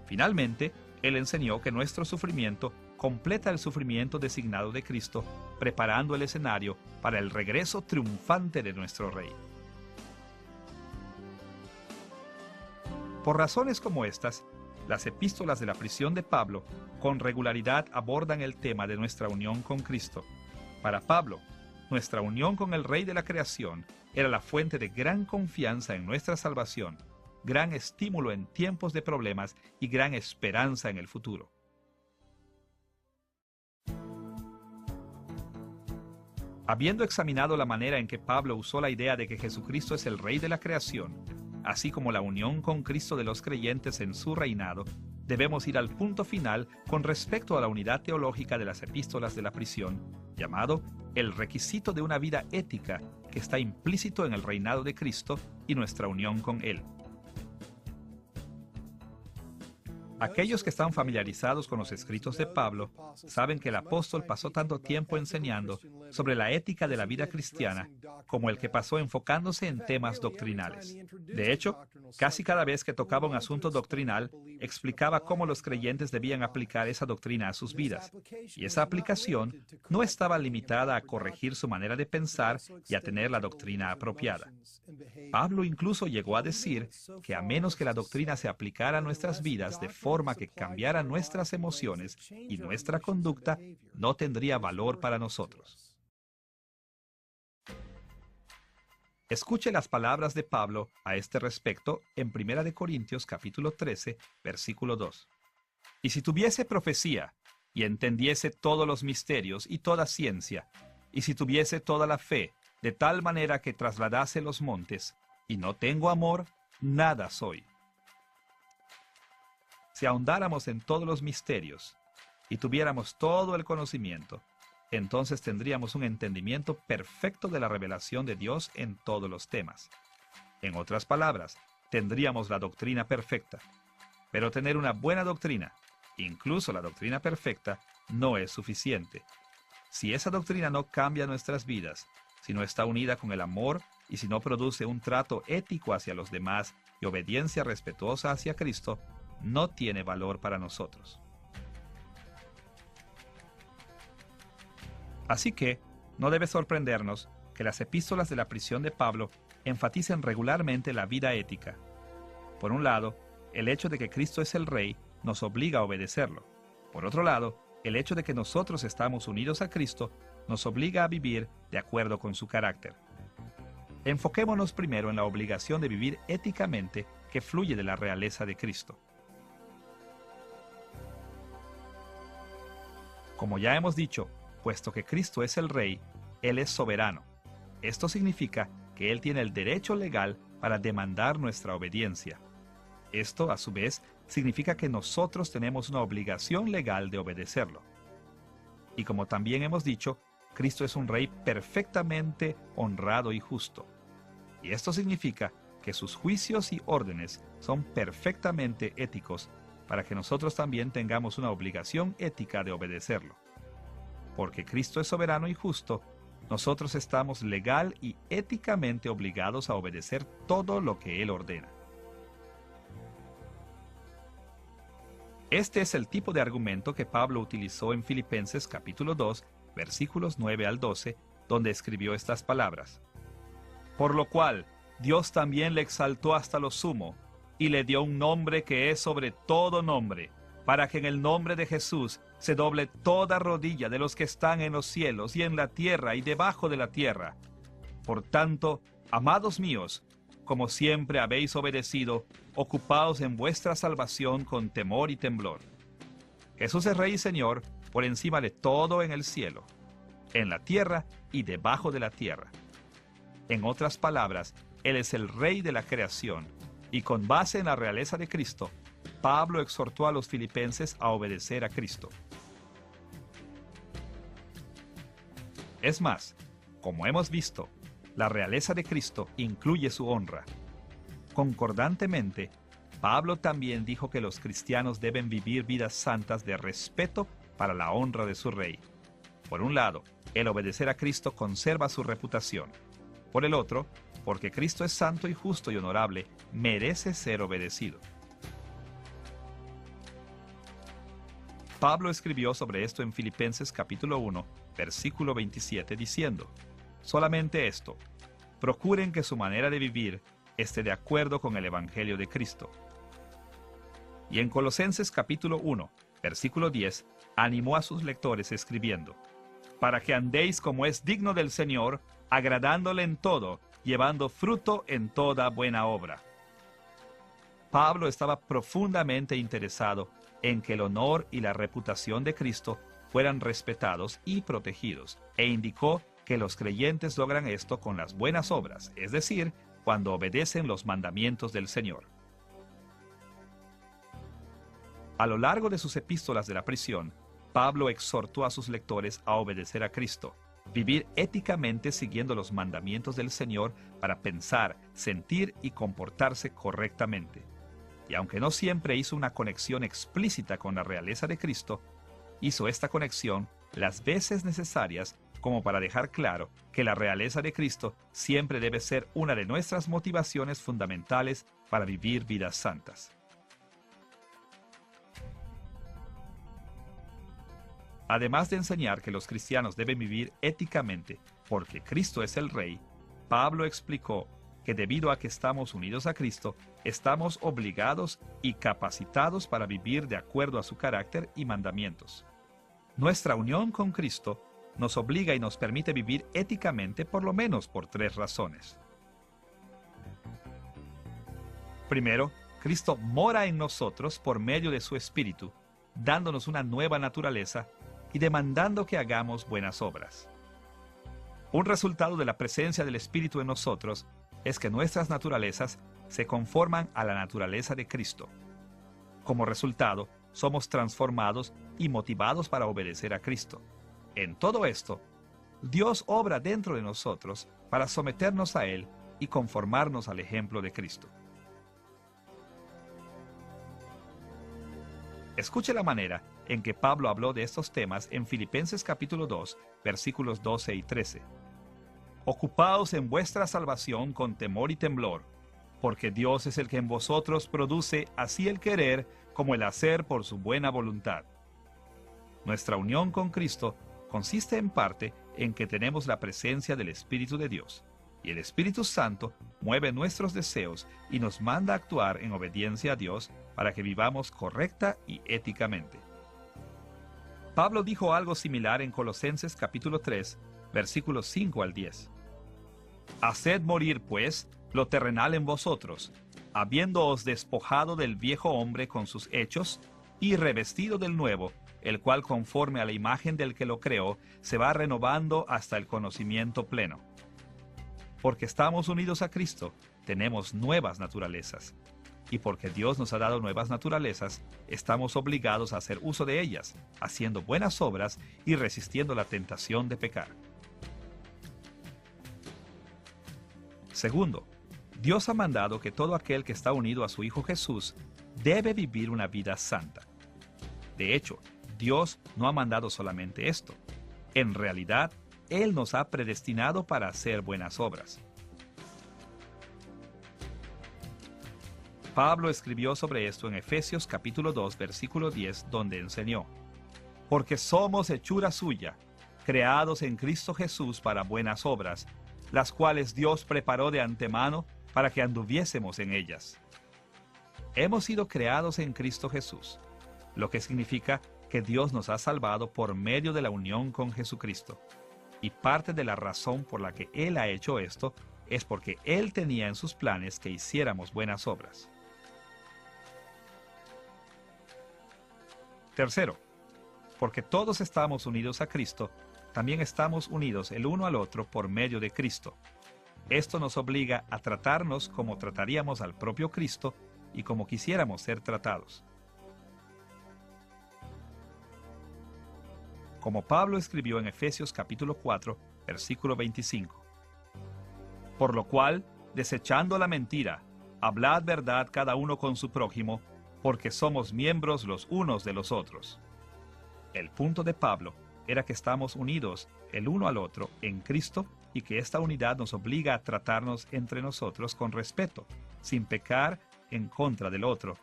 Finalmente, él enseñó que nuestro sufrimiento completa el sufrimiento designado de Cristo, preparando el escenario para el regreso triunfante de nuestro Rey. Por razones como estas, las epístolas de la prisión de Pablo con regularidad abordan el tema de nuestra unión con Cristo. Para Pablo, nuestra unión con el Rey de la creación era la fuente de gran confianza en nuestra salvación, gran estímulo en tiempos de problemas y gran esperanza en el futuro. Habiendo examinado la manera en que Pablo usó la idea de que Jesucristo es el Rey de la creación, así como la unión con Cristo de los creyentes en su reinado, debemos ir al punto final con respecto a la unidad teológica de las epístolas de la prisión, llamado el requisito de una vida ética que está implícito en el reinado de Cristo y nuestra unión con Él. Aquellos que están familiarizados con los escritos de Pablo saben que el apóstol pasó tanto tiempo enseñando sobre la ética de la vida cristiana como el que pasó enfocándose en temas doctrinales. De hecho, casi cada vez que tocaba un asunto doctrinal, explicaba cómo los creyentes debían aplicar esa doctrina a sus vidas. Y esa aplicación no estaba limitada a corregir su manera de pensar y a tener la doctrina apropiada. Pablo incluso llegó a decir que a menos que la doctrina se aplicara a nuestras vidas de forma que cambiara nuestras emociones y nuestra conducta, no tendría valor para nosotros. Escuche las palabras de Pablo a este respecto en 1 Corintios capítulo 13, versículo 2. Y si tuviese profecía, y entendiese todos los misterios y toda ciencia, y si tuviese toda la fe, de tal manera que trasladase los montes, y no tengo amor, nada soy. Si ahondáramos en todos los misterios, y tuviéramos todo el conocimiento, entonces tendríamos un entendimiento perfecto de la revelación de Dios en todos los temas. En otras palabras, tendríamos la doctrina perfecta. Pero tener una buena doctrina, incluso la doctrina perfecta, no es suficiente. Si esa doctrina no cambia nuestras vidas, si no está unida con el amor y si no produce un trato ético hacia los demás y obediencia respetuosa hacia Cristo, no tiene valor para nosotros. Así que, no debe sorprendernos que las epístolas de la prisión de Pablo enfaticen regularmente la vida ética. Por un lado, el hecho de que Cristo es el Rey nos obliga a obedecerlo. Por otro lado, el hecho de que nosotros estamos unidos a Cristo nos obliga a vivir de acuerdo con su carácter. Enfoquémonos primero en la obligación de vivir éticamente que fluye de la realeza de Cristo. Como ya hemos dicho, puesto que Cristo es el Rey, Él es soberano. Esto significa que Él tiene el derecho legal para demandar nuestra obediencia. Esto, a su vez, significa que nosotros tenemos una obligación legal de obedecerlo. Y como también hemos dicho, Cristo es un Rey perfectamente honrado y justo. Y esto significa que sus juicios y órdenes son perfectamente éticos para que nosotros también tengamos una obligación ética de obedecerlo. Porque Cristo es soberano y justo, nosotros estamos legal y éticamente obligados a obedecer todo lo que Él ordena. Este es el tipo de argumento que Pablo utilizó en Filipenses capítulo 2, versículos 9 al 12, donde escribió estas palabras. Por lo cual, Dios también le exaltó hasta lo sumo, y le dio un nombre que es sobre todo nombre, para que en el nombre de Jesús se doble toda rodilla de los que están en los cielos y en la tierra y debajo de la tierra. Por tanto, amados míos, como siempre habéis obedecido, ocupaos en vuestra salvación con temor y temblor. Jesús es Rey y Señor por encima de todo en el cielo, en la tierra y debajo de la tierra. En otras palabras, Él es el Rey de la creación, y con base en la realeza de Cristo, Pablo exhortó a los filipenses a obedecer a Cristo. Es más, como hemos visto, la realeza de Cristo incluye su honra. Concordantemente, Pablo también dijo que los cristianos deben vivir vidas santas de respeto para la honra de su Rey. Por un lado, el obedecer a Cristo conserva su reputación. Por el otro, porque Cristo es santo y justo y honorable, merece ser obedecido. Pablo escribió sobre esto en Filipenses capítulo 1, versículo 27, diciendo: solamente esto, procuren que su manera de vivir esté de acuerdo con el Evangelio de Cristo. Y en Colosenses capítulo 1, versículo 10, animó a sus lectores escribiendo: para que andéis como es digno del Señor, agradándole en todo, llevando fruto en toda buena obra. Pablo estaba profundamente interesado en que el honor y la reputación de Cristo fueran respetados y protegidos, e indicó que los creyentes logran esto con las buenas obras, es decir, cuando obedecen los mandamientos del Señor. A lo largo de sus epístolas de la prisión, Pablo exhortó a sus lectores a obedecer a Cristo, vivir éticamente siguiendo los mandamientos del Señor para pensar, sentir y comportarse correctamente. Y aunque no siempre hizo una conexión explícita con la realeza de Cristo, hizo esta conexión las veces necesarias como para dejar claro que la realeza de Cristo siempre debe ser una de nuestras motivaciones fundamentales para vivir vidas santas. Además de enseñar que los cristianos deben vivir éticamente porque Cristo es el Rey, Pablo explicó que debido a que estamos unidos a Cristo, estamos obligados y capacitados para vivir de acuerdo a su carácter y mandamientos. Nuestra unión con Cristo nos obliga y nos permite vivir éticamente por lo menos por 3 razones. Primero, Cristo mora en nosotros por medio de su Espíritu, dándonos una nueva naturaleza y demandando que hagamos buenas obras. Un resultado de la presencia del Espíritu en nosotros es que nuestras naturalezas se conforman a la naturaleza de Cristo. Como resultado, somos transformados y motivados para obedecer a Cristo. En todo esto, Dios obra dentro de nosotros para someternos a Él y conformarnos al ejemplo de Cristo. Escuche la manera en que Pablo habló de estos temas en Filipenses capítulo 2, versículos 12 y 13. Ocupaos en vuestra salvación con temor y temblor, porque Dios es el que en vosotros produce así el querer como el hacer por su buena voluntad. Nuestra unión con Cristo consiste en parte en que tenemos la presencia del Espíritu de Dios, y el Espíritu Santo mueve nuestros deseos y nos manda a actuar en obediencia a Dios para que vivamos correcta y éticamente. Pablo dijo algo similar en Colosenses capítulo 3, versículos 5 al 10. Haced morir, pues, lo terrenal en vosotros, habiéndoos despojado del viejo hombre con sus hechos, y revestido del nuevo, el cual conforme a la imagen del que lo creó, se va renovando hasta el conocimiento pleno. Porque estamos unidos a Cristo, tenemos nuevas naturalezas. Y porque Dios nos ha dado nuevas naturalezas, estamos obligados a hacer uso de ellas, haciendo buenas obras y resistiendo la tentación de pecar. Segundo, Dios ha mandado que todo aquel que está unido a su Hijo Jesús debe vivir una vida santa. De hecho, Dios no ha mandado solamente esto. En realidad, Él nos ha predestinado para hacer buenas obras. Pablo escribió sobre esto en Efesios capítulo 2, versículo 10, donde enseñó: Porque somos hechura suya, creados en Cristo Jesús para buenas obras, las cuales Dios preparó de antemano para que anduviésemos en ellas. Hemos sido creados en Cristo Jesús, lo que significa que Dios nos ha salvado por medio de la unión con Jesucristo. Y parte de la razón por la que Él ha hecho esto es porque Él tenía en sus planes que hiciéramos buenas obras. Tercero, porque todos estamos unidos a Cristo, también estamos unidos el uno al otro por medio de Cristo. Esto nos obliga a tratarnos como trataríamos al propio Cristo y como quisiéramos ser tratados. Como Pablo escribió en Efesios capítulo 4, versículo 25. Por lo cual, desechando la mentira, hablad verdad cada uno con su prójimo, porque somos miembros los unos de los otros. El punto de Pablo era que estamos unidos el uno al otro en Cristo y que esta unidad nos obliga a tratarnos entre nosotros con respeto, sin pecar en contra del otro,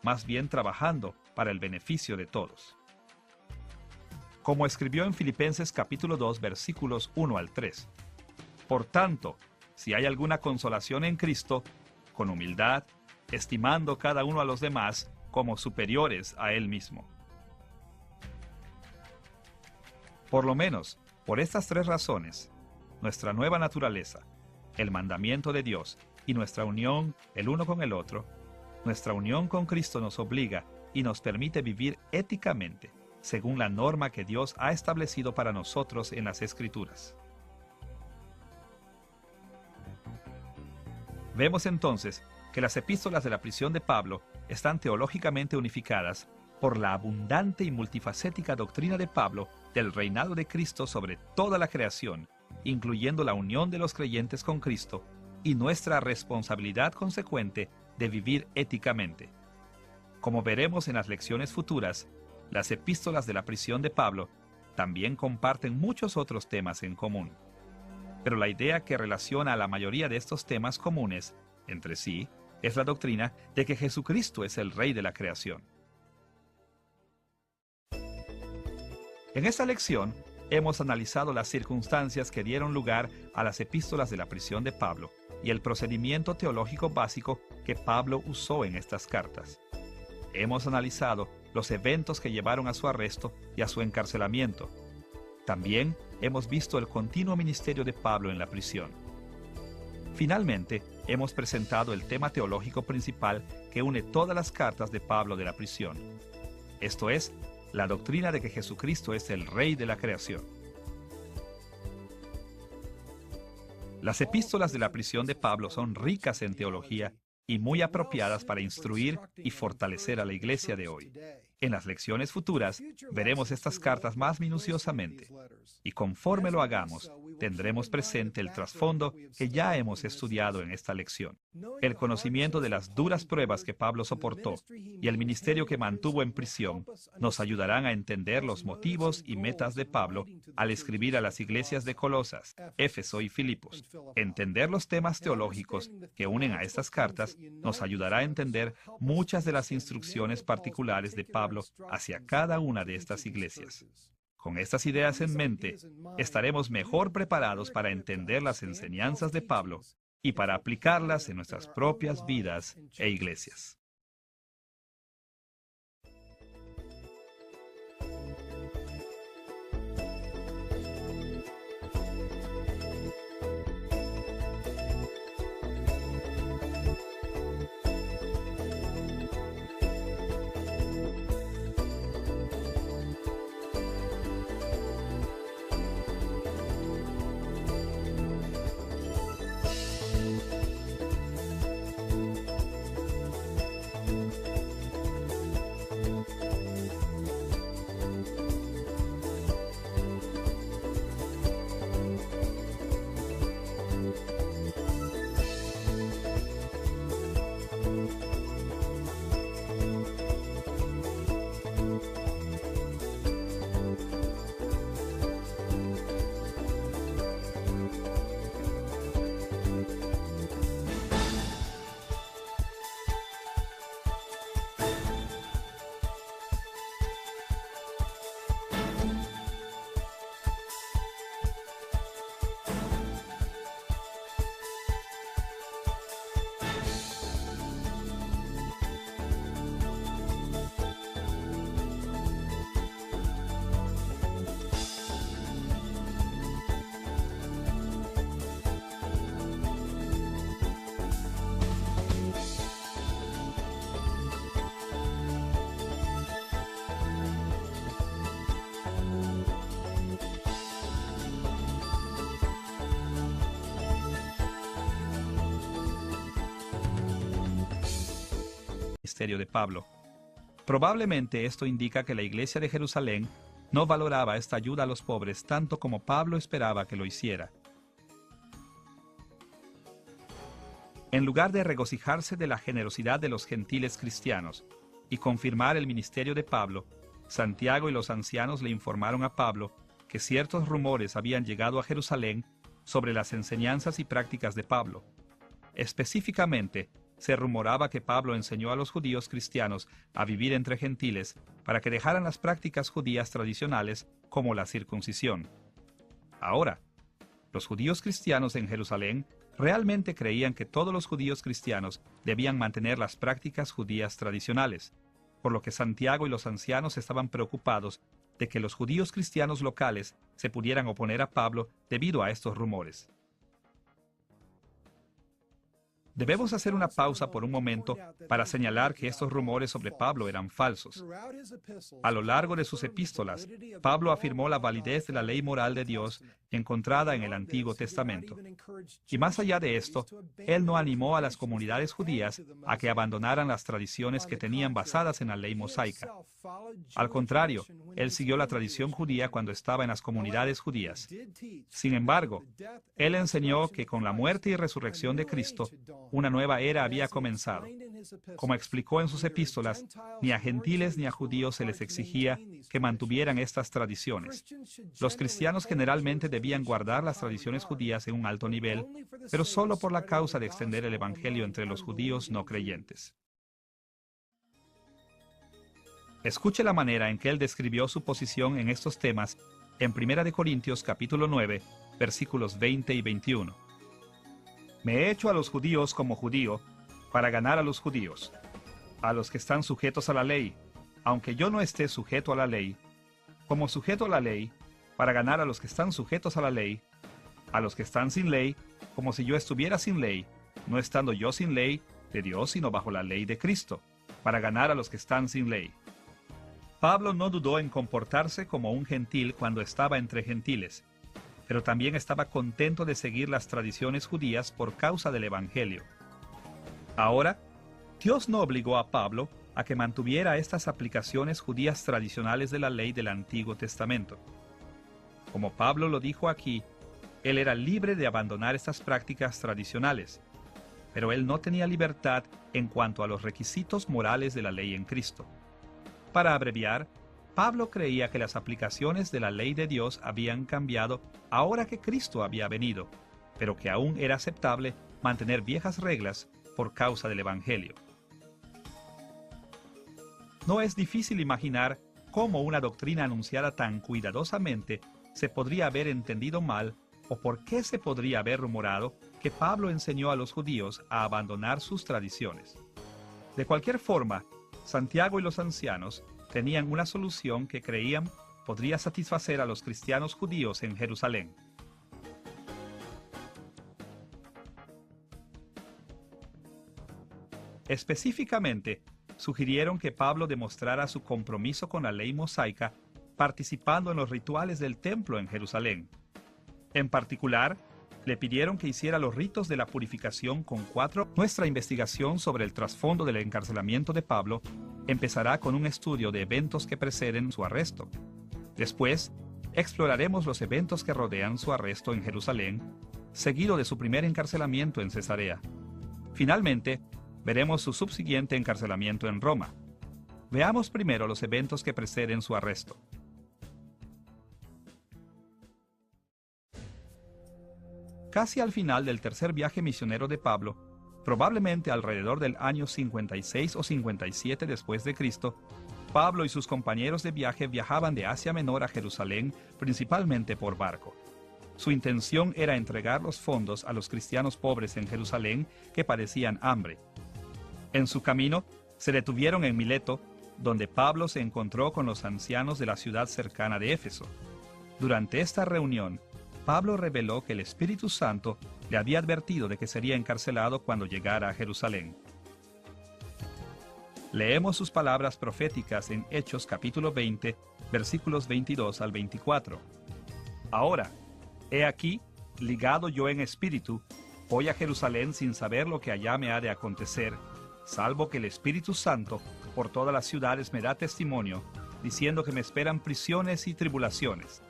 más bien trabajando para el beneficio de todos. Como escribió en Filipenses capítulo 2, versículos 1 al 3. Por tanto, si hay alguna consolación en Cristo, con humildad, estimando cada uno a los demás como superiores a él mismo. Por lo menos, por estas tres razones, nuestra nueva naturaleza, el mandamiento de Dios y nuestra unión el uno con el otro, nuestra unión con Cristo nos obliga y nos permite vivir éticamente, según la norma que Dios ha establecido para nosotros en las Escrituras. Vemos entonces que las epístolas de la prisión de Pablo están teológicamente unificadas por la abundante y multifacética doctrina de Pablo del reinado de Cristo sobre toda la creación, incluyendo la unión de los creyentes con Cristo y nuestra responsabilidad consecuente de vivir éticamente. Como veremos en las lecciones futuras, las epístolas de la prisión de Pablo también comparten muchos otros temas en común. Pero la idea que relaciona a la mayoría de estos temas comunes entre sí es la doctrina de que Jesucristo es el Rey de la creación. En esta lección hemos analizado las circunstancias que dieron lugar a las epístolas de la prisión de Pablo y el procedimiento teológico básico que Pablo usó en estas cartas. Hemos analizado los eventos que llevaron a su arresto y a su encarcelamiento. También hemos visto el continuo ministerio de Pablo en la prisión. Finalmente, hemos presentado el tema teológico principal que une todas las cartas de Pablo de la prisión. Esto es, la doctrina de que Jesucristo es el Rey de la creación. Las epístolas de la prisión de Pablo son ricas en teología y muy apropiadas para instruir y fortalecer a la iglesia de hoy. En las lecciones futuras veremos estas cartas más minuciosamente, y conforme lo hagamos, tendremos presente el trasfondo que ya hemos estudiado en esta lección. El conocimiento de las duras pruebas que Pablo soportó y el ministerio que mantuvo en prisión nos ayudarán a entender los motivos y metas de Pablo al escribir a las iglesias de Colosas, Éfeso y Filipos. Entender los temas teológicos que unen a estas cartas nos ayudará a entender muchas de las instrucciones particulares de Pablo hacia cada una de estas iglesias. Con estas ideas en mente, estaremos mejor preparados para entender las enseñanzas de Pablo y para aplicarlas en nuestras propias vidas e iglesias. Ministerio de Pablo. Probablemente esto indica que la iglesia de Jerusalén no valoraba esta ayuda a los pobres tanto como Pablo esperaba que lo hiciera. En lugar de regocijarse de la generosidad de los gentiles cristianos y confirmar el ministerio de Pablo, Santiago y los ancianos le informaron a Pablo que ciertos rumores habían llegado a Jerusalén sobre las enseñanzas y prácticas de Pablo. Específicamente, se rumoraba que Pablo enseñó a los judíos cristianos a vivir entre gentiles para que dejaran las prácticas judías tradicionales como la circuncisión. Ahora, los judíos cristianos en Jerusalén realmente creían que todos los judíos cristianos debían mantener las prácticas judías tradicionales, por lo que Santiago y los ancianos estaban preocupados de que los judíos cristianos locales se pudieran oponer a Pablo debido a estos rumores. Debemos hacer una pausa por un momento para señalar que estos rumores sobre Pablo eran falsos. A lo largo de sus epístolas, Pablo afirmó la validez de la ley moral de Dios encontrada en el Antiguo Testamento. Y más allá de esto, él no animó a las comunidades judías a que abandonaran las tradiciones que tenían basadas en la ley mosaica. Al contrario, él siguió la tradición judía cuando estaba en las comunidades judías. Sin embargo, él enseñó que con la muerte y resurrección de Cristo, una nueva era había comenzado. Como explicó en sus epístolas, ni a gentiles ni a judíos se les exigía que mantuvieran estas tradiciones. Los cristianos generalmente debían guardar las tradiciones judías en un alto nivel, pero solo por la causa de extender el evangelio entre los judíos no creyentes. Escuche la manera en que él describió su posición en estos temas en 1 Corintios capítulo 9, versículos 20 y 21. Me he hecho a los judíos como judío para ganar a los judíos, a los que están sujetos a la ley, aunque yo no esté sujeto a la ley, como sujeto a la ley, para ganar a los que están sujetos a la ley, a los que están sin ley, como si yo estuviera sin ley, no estando yo sin ley de Dios, sino bajo la ley de Cristo, para ganar a los que están sin ley. Pablo no dudó en comportarse como un gentil cuando estaba entre gentiles. pero también estaba contento de seguir las tradiciones judías por causa del Evangelio. Ahora, Dios no obligó a Pablo a que mantuviera estas aplicaciones judías tradicionales de la ley del Antiguo Testamento. Como Pablo lo dijo aquí, él era libre de abandonar estas prácticas tradicionales, pero él no tenía libertad en cuanto a los requisitos morales de la ley en Cristo. Para abreviar, Pablo creía que las aplicaciones de la ley de Dios habían cambiado ahora que Cristo había venido, pero que aún era aceptable mantener viejas reglas por causa del Evangelio. No es difícil imaginar cómo una doctrina anunciada tan cuidadosamente se podría haber entendido mal o por qué se podría haber rumorado que Pablo enseñó a los judíos a abandonar sus tradiciones. De cualquier forma, Santiago y los ancianos tenían una solución que creían podría satisfacer a los cristianos judíos en Jerusalén. Específicamente, sugirieron que Pablo demostrara su compromiso con la ley mosaica participando en los rituales del templo en Jerusalén. En particular, le pidieron que hiciera los ritos de la purificación con 4. Nuestra investigación sobre el trasfondo del encarcelamiento de Pablo empezará con un estudio de eventos que preceden su arresto. Después, exploraremos los eventos que rodean su arresto en Jerusalén, seguido de su primer encarcelamiento en Cesarea. Finalmente, veremos su subsiguiente encarcelamiento en Roma. Veamos primero los eventos que preceden su arresto. Casi al final del tercer viaje misionero de Pablo, probablemente alrededor del año 56 o 57 después de Cristo, Pablo y sus compañeros de viaje viajaban de Asia Menor a Jerusalén principalmente por barco. Su intención era entregar los fondos a los cristianos pobres en Jerusalén que padecían hambre. En su camino, se detuvieron en Mileto, donde Pablo se encontró con los ancianos de la ciudad cercana de Éfeso. Durante esta reunión, Pablo reveló que el Espíritu Santo le había advertido de que sería encarcelado cuando llegara a Jerusalén. Leemos sus palabras proféticas en Hechos capítulo 20, versículos 22 al 24. Ahora, he aquí, ligado yo en espíritu, voy a Jerusalén sin saber lo que allá me ha de acontecer, salvo que el Espíritu Santo por todas las ciudades me da testimonio, diciendo que me esperan prisiones y tribulaciones.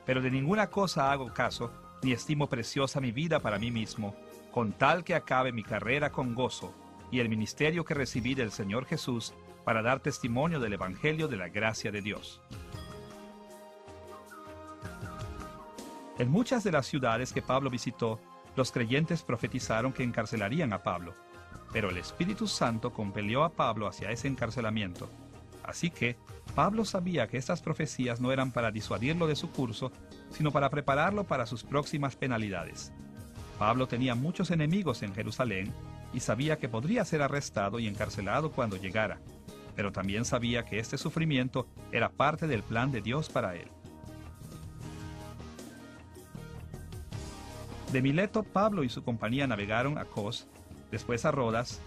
Pero de ninguna cosa hago caso, ni estimo preciosa mi vida para mí mismo, con tal que acabe mi carrera con gozo, y el ministerio que recibí del Señor Jesús, para dar testimonio del Evangelio de la gracia de Dios. En muchas de las ciudades que Pablo visitó, los creyentes profetizaron que encarcelarían a Pablo, pero el Espíritu Santo compelió a Pablo hacia ese encarcelamiento. Así que Pablo sabía que estas profecías no eran para disuadirlo de su curso, sino para prepararlo para sus próximas penalidades. Pablo tenía muchos enemigos en Jerusalén y sabía que podría ser arrestado y encarcelado cuando llegara, pero también sabía que este sufrimiento era parte del plan de Dios para él. De Mileto, Pablo y su compañía navegaron a Cos, después a Rodas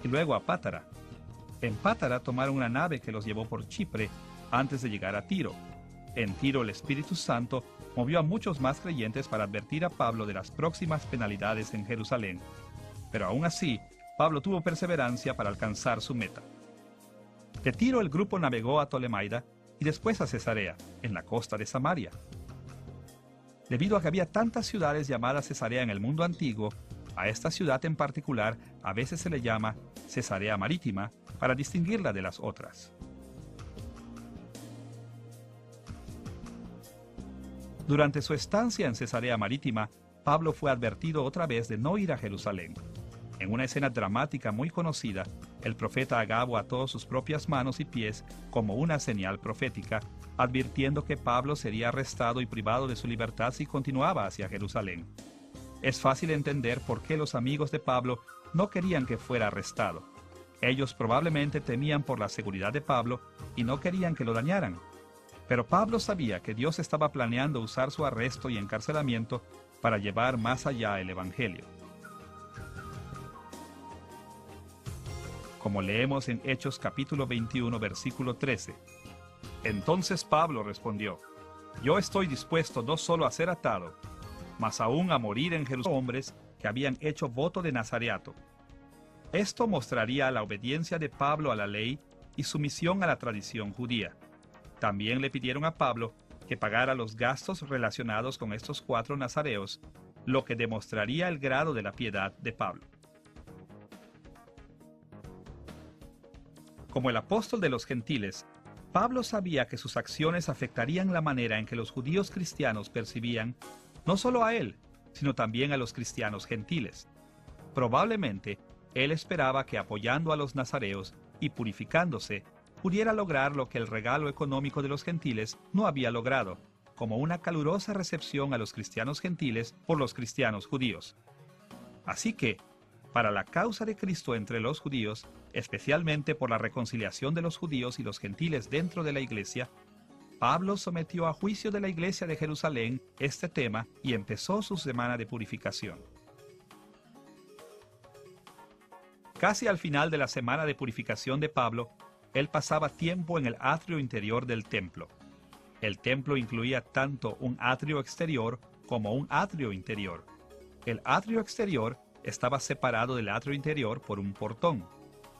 y luego a Pátara. En Pátara tomaron una nave que los llevó por Chipre antes de llegar a Tiro. En Tiro el Espíritu Santo movió a muchos más creyentes para advertir a Pablo de las próximas penalidades en Jerusalén. Pero aún así, Pablo tuvo perseverancia para alcanzar su meta. De Tiro el grupo navegó a Tolemaida y después a Cesarea, en la costa de Samaria. Debido a que había tantas ciudades llamadas Cesarea en el mundo antiguo, a esta ciudad en particular a veces se le llama Cesarea Marítima para distinguirla de las otras. Durante su estancia en Cesarea Marítima, Pablo fue advertido otra vez de no ir a Jerusalén. En una escena dramática muy conocida, el profeta Agabo ató sus propias manos y pies como una señal profética, advirtiendo que Pablo sería arrestado y privado de su libertad si continuaba hacia Jerusalén. Es fácil entender por qué los amigos de Pablo no querían que fuera arrestado. Ellos probablemente temían por la seguridad de Pablo y no querían que lo dañaran. Pero Pablo sabía que Dios estaba planeando usar su arresto y encarcelamiento para llevar más allá el Evangelio. Como leemos en Hechos capítulo 21, versículo 13. Entonces Pablo respondió: Yo estoy dispuesto no solo a ser atado, más aún a morir en Jerusalén hombres que habían hecho voto de nazareato. Esto mostraría la obediencia de Pablo a la ley y sumisión a la tradición judía. También le pidieron a Pablo que pagara los gastos relacionados con estos 4 nazareos, lo que demostraría el grado de la piedad de Pablo. Como el apóstol de los gentiles, Pablo sabía que sus acciones afectarían la manera en que los judíos cristianos percibían no solo a él, sino también a los cristianos gentiles. Probablemente, él esperaba que apoyando a los nazareos y purificándose, pudiera lograr lo que el regalo económico de los gentiles no había logrado, como una calurosa recepción a los cristianos gentiles por los cristianos judíos. Así que, para la causa de Cristo entre los judíos, especialmente por la reconciliación de los judíos y los gentiles dentro de la iglesia, Pablo sometió a juicio de la iglesia de Jerusalén este tema y empezó su semana de purificación. Casi al final de la semana de purificación de Pablo, él pasaba tiempo en el atrio interior del templo. El templo incluía tanto un atrio exterior como un atrio interior. El atrio exterior estaba separado del atrio interior por un portón.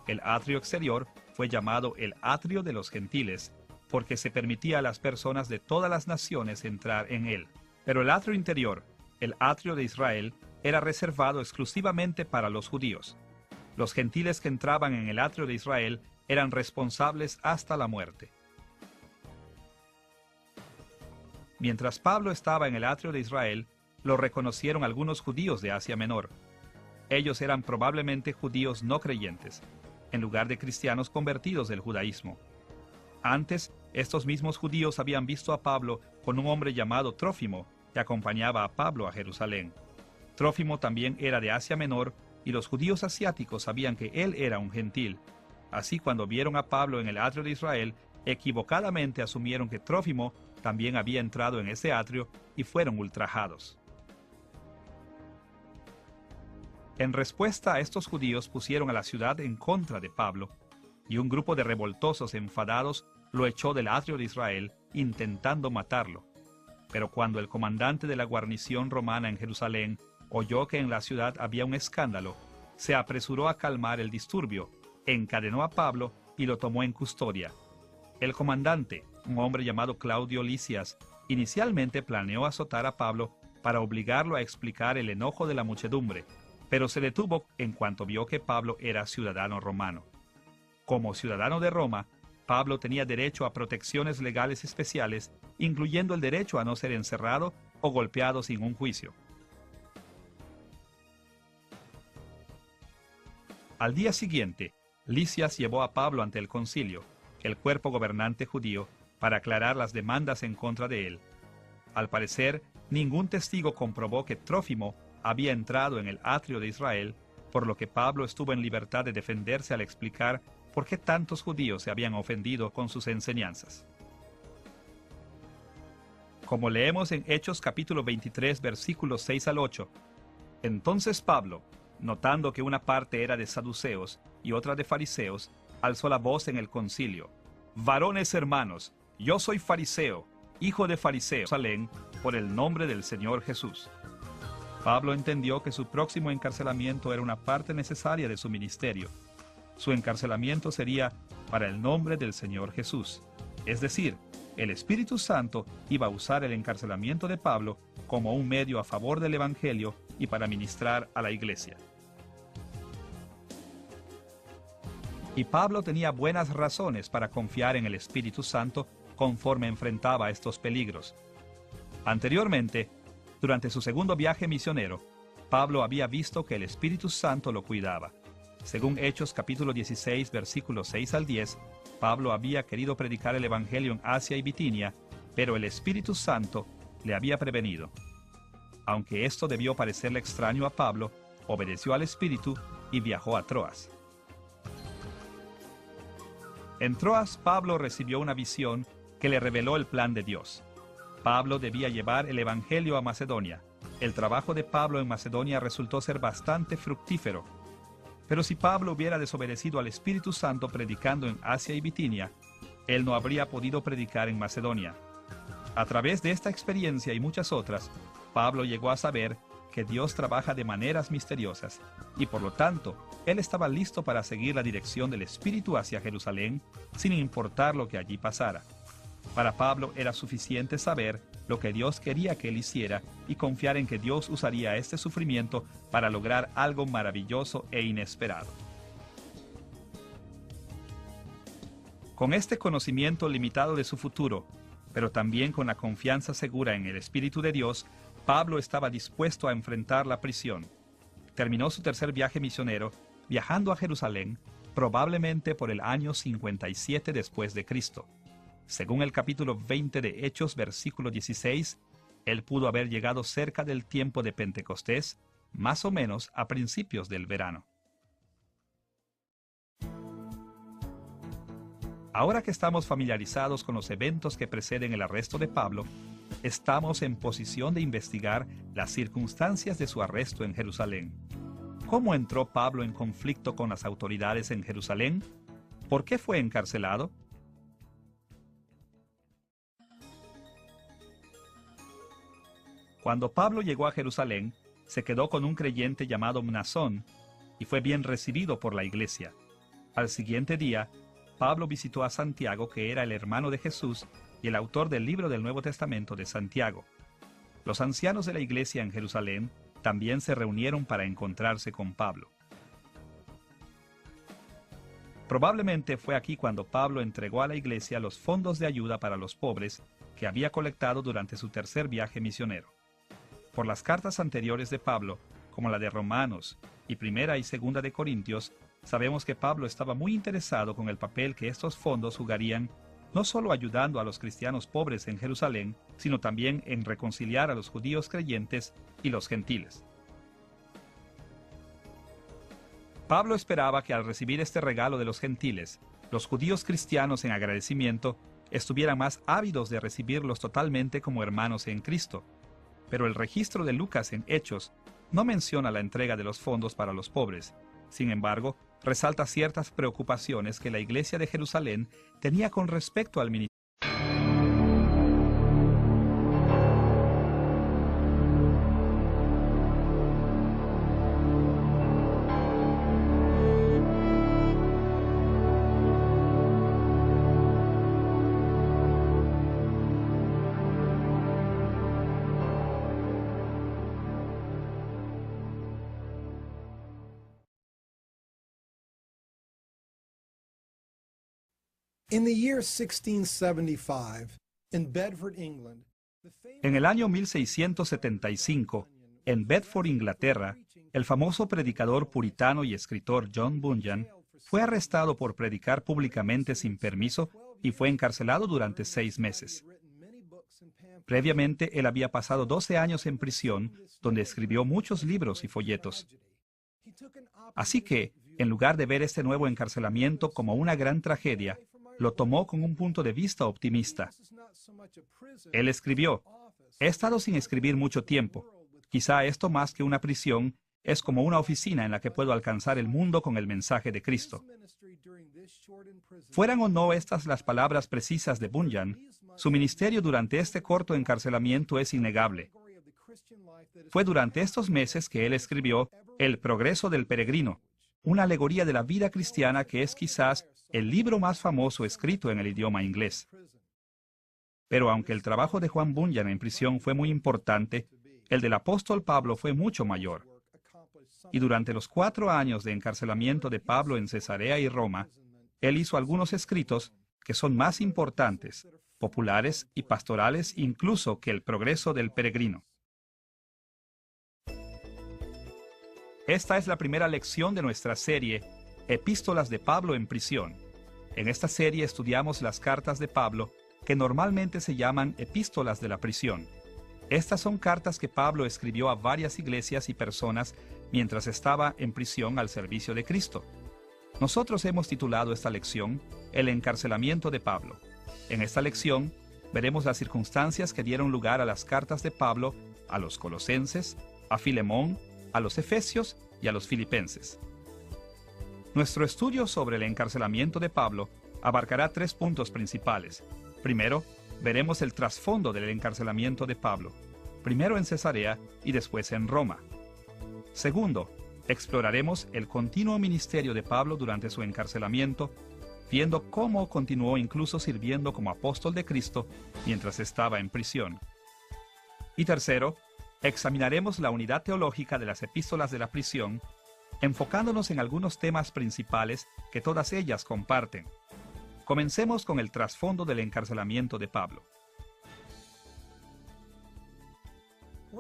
El atrio exterior fue llamado el atrio de los gentiles, porque se permitía a las personas de todas las naciones entrar en él. Pero el atrio interior, el atrio de Israel, era reservado exclusivamente para los judíos. Los gentiles que entraban en el atrio de Israel eran responsables hasta la muerte. Mientras Pablo estaba en el atrio de Israel, lo reconocieron algunos judíos de Asia Menor. Ellos eran probablemente judíos no creyentes, en lugar de cristianos convertidos del judaísmo. Antes, estos mismos judíos habían visto a Pablo con un hombre llamado Trófimo, que acompañaba a Pablo a Jerusalén. Trófimo también era de Asia Menor, y los judíos asiáticos sabían que él era un gentil. Así, cuando vieron a Pablo en el atrio de Israel, equivocadamente asumieron que Trófimo también había entrado en ese atrio y fueron ultrajados. En respuesta a estos judíos pusieron a la ciudad en contra de Pablo, y un grupo de revoltosos enfadados lo echó del atrio de Israel, intentando matarlo. Pero cuando el comandante de la guarnición romana en Jerusalén oyó que en la ciudad había un escándalo, se apresuró a calmar el disturbio, encadenó a Pablo y lo tomó en custodia. El comandante, un hombre llamado Claudio Lisias, inicialmente planeó azotar a Pablo para obligarlo a explicar el enojo de la muchedumbre, pero se detuvo en cuanto vio que Pablo era ciudadano romano. Como ciudadano de Roma, Pablo tenía derecho a protecciones legales especiales, incluyendo el derecho a no ser encerrado o golpeado sin un juicio. Al día siguiente, Lisias llevó a Pablo ante el concilio, el cuerpo gobernante judío, para aclarar las demandas en contra de él. Al parecer, ningún testigo comprobó que Trófimo había entrado en el atrio de Israel, por lo que Pablo estuvo en libertad de defenderse al explicar por qué tantos judíos se habían ofendido con sus enseñanzas. Como leemos en Hechos capítulo 23, versículos 6 al 8, entonces Pablo, notando que una parte era de saduceos y otra de fariseos, alzó la voz en el concilio: «Varones hermanos, yo soy fariseo, hijo de fariseo, Jerusalén, por el nombre del Señor Jesús». Pablo entendió que su próximo encarcelamiento era una parte necesaria de su ministerio. Su encarcelamiento sería para el nombre del Señor Jesús. Es decir, el Espíritu Santo iba a usar el encarcelamiento de Pablo como un medio a favor del Evangelio y para ministrar a la iglesia. Y Pablo tenía buenas razones para confiar en el Espíritu Santo conforme enfrentaba estos peligros. Anteriormente, durante su segundo viaje misionero, Pablo había visto que el Espíritu Santo lo cuidaba. Según Hechos capítulo 16, versículos 6 al 10, Pablo había querido predicar el Evangelio en Asia y Bitinia, pero el Espíritu Santo le había prevenido. Aunque esto debió parecerle extraño a Pablo, obedeció al Espíritu y viajó a Troas. En Troas, Pablo recibió una visión que le reveló el plan de Dios. Pablo debía llevar el Evangelio a Macedonia. El trabajo de Pablo en Macedonia resultó ser bastante fructífero. Pero si Pablo hubiera desobedecido al Espíritu Santo predicando en Asia y Bitinia, él no habría podido predicar en Macedonia. A través de esta experiencia y muchas otras, Pablo llegó a saber que Dios trabaja de maneras misteriosas, y por lo tanto, él estaba listo para seguir la dirección del Espíritu hacia Jerusalén, sin importar lo que allí pasara. Para Pablo era suficiente saber lo que Dios quería que él hiciera y confiar en que Dios usaría este sufrimiento para lograr algo maravilloso e inesperado. Con este conocimiento limitado de su futuro, pero también con la confianza segura en el Espíritu de Dios, Pablo estaba dispuesto a enfrentar la prisión. Terminó su tercer viaje misionero, viajando a Jerusalén, probablemente por el año 57 después de Cristo. Según el capítulo 20 de Hechos, versículo 16, él pudo haber llegado cerca del tiempo de Pentecostés, más o menos a principios del verano. Ahora que estamos familiarizados con los eventos que preceden el arresto de Pablo, estamos en posición de investigar las circunstancias de su arresto en Jerusalén. ¿Cómo entró Pablo en conflicto con las autoridades en Jerusalén? ¿Por qué fue encarcelado? Cuando Pablo llegó a Jerusalén, se quedó con un creyente llamado Mnasón y fue bien recibido por la iglesia. Al siguiente día, Pablo visitó a Santiago, que era el hermano de Jesús y el autor del libro del Nuevo Testamento de Santiago. Los ancianos de la iglesia en Jerusalén también se reunieron para encontrarse con Pablo. Probablemente fue aquí cuando Pablo entregó a la iglesia los fondos de ayuda para los pobres que había colectado durante su tercer viaje misionero. Por las cartas anteriores de Pablo, como la de Romanos y Primera y Segunda de Corintios, sabemos que Pablo estaba muy interesado con el papel que estos fondos jugarían, no solo ayudando a los cristianos pobres en Jerusalén, sino también en reconciliar a los judíos creyentes y los gentiles. Pablo esperaba que al recibir este regalo de los gentiles, los judíos cristianos en agradecimiento estuvieran más ávidos de recibirlos totalmente como hermanos en Cristo. Pero el registro de Lucas en Hechos no menciona la entrega de los fondos para los pobres. Sin embargo, resalta ciertas preocupaciones que la iglesia de Jerusalén tenía con respecto al ministerio. In the year 1675, in Bedford, England, En el año 1675, en Bedford, Inglaterra, el famoso predicador puritano y escritor John Bunyan fue arrestado por predicar públicamente sin permiso y fue encarcelado durante 6 meses. Previamente, él había pasado 12 años en prisión, donde escribió muchos libros y folletos. Así que, en lugar de ver este nuevo encarcelamiento como una gran tragedia, lo tomó con un punto de vista optimista. Él escribió: «He estado sin escribir mucho tiempo. Quizá esto más que una prisión es como una oficina en la que puedo alcanzar el mundo con el mensaje de Cristo». Fueran o no estas las palabras precisas de Bunyan, su ministerio durante este corto encarcelamiento es innegable. Fue durante estos meses que él escribió El progreso del peregrino, una alegoría de la vida cristiana que es quizás el libro más famoso escrito en el idioma inglés. Pero aunque el trabajo de Juan Bunyan en prisión fue muy importante, el del apóstol Pablo fue mucho mayor. Y durante los 4 años de encarcelamiento de Pablo en Cesarea y Roma, él hizo algunos escritos que son más importantes, populares y pastorales incluso que el progreso del peregrino. Esta es la primera lección de nuestra serie Epístolas de Pablo en prisión. En esta serie estudiamos las cartas de Pablo, que normalmente se llaman epístolas de la prisión. Estas son cartas que Pablo escribió a varias iglesias y personas mientras estaba en prisión al servicio de Cristo. Nosotros hemos titulado esta lección El encarcelamiento de Pablo. En esta lección veremos las circunstancias que dieron lugar a las cartas de Pablo a los Colosenses, a Filemón, a los Efesios y a los Filipenses. Nuestro estudio sobre el encarcelamiento de Pablo abarcará 3 puntos principales. Primero, veremos el trasfondo del encarcelamiento de Pablo. primero en Cesarea y después en Roma. Segundo, exploraremos el continuo ministerio de Pablo durante su encarcelamiento, viendo cómo continuó incluso sirviendo como apóstol de Cristo mientras estaba en prisión. Y tercero, examinaremos la unidad teológica de las epístolas de la prisión, enfocándonos en algunos temas principales que todas ellas comparten. Comencemos con el trasfondo del encarcelamiento de Pablo.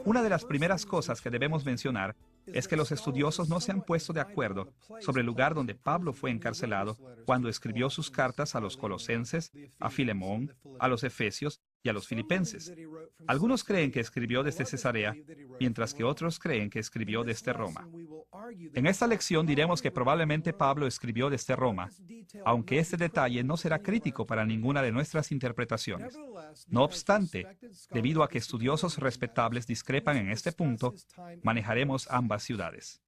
Una de las primeras cosas que debemos mencionar es que los estudiosos no se han puesto de acuerdo sobre el lugar donde Pablo fue encarcelado cuando escribió sus cartas a los Colosenses, a Filemón, a los Efesios y a los Filipenses. Algunos creen que escribió desde Cesarea, mientras que otros creen que escribió desde Roma. En esta lección diremos que probablemente Pablo escribió desde Roma, aunque este detalle no será crítico para ninguna de nuestras interpretaciones. No obstante, debido a que estudiosos respetables discrepan en este punto, manejaremos ambas ciudades.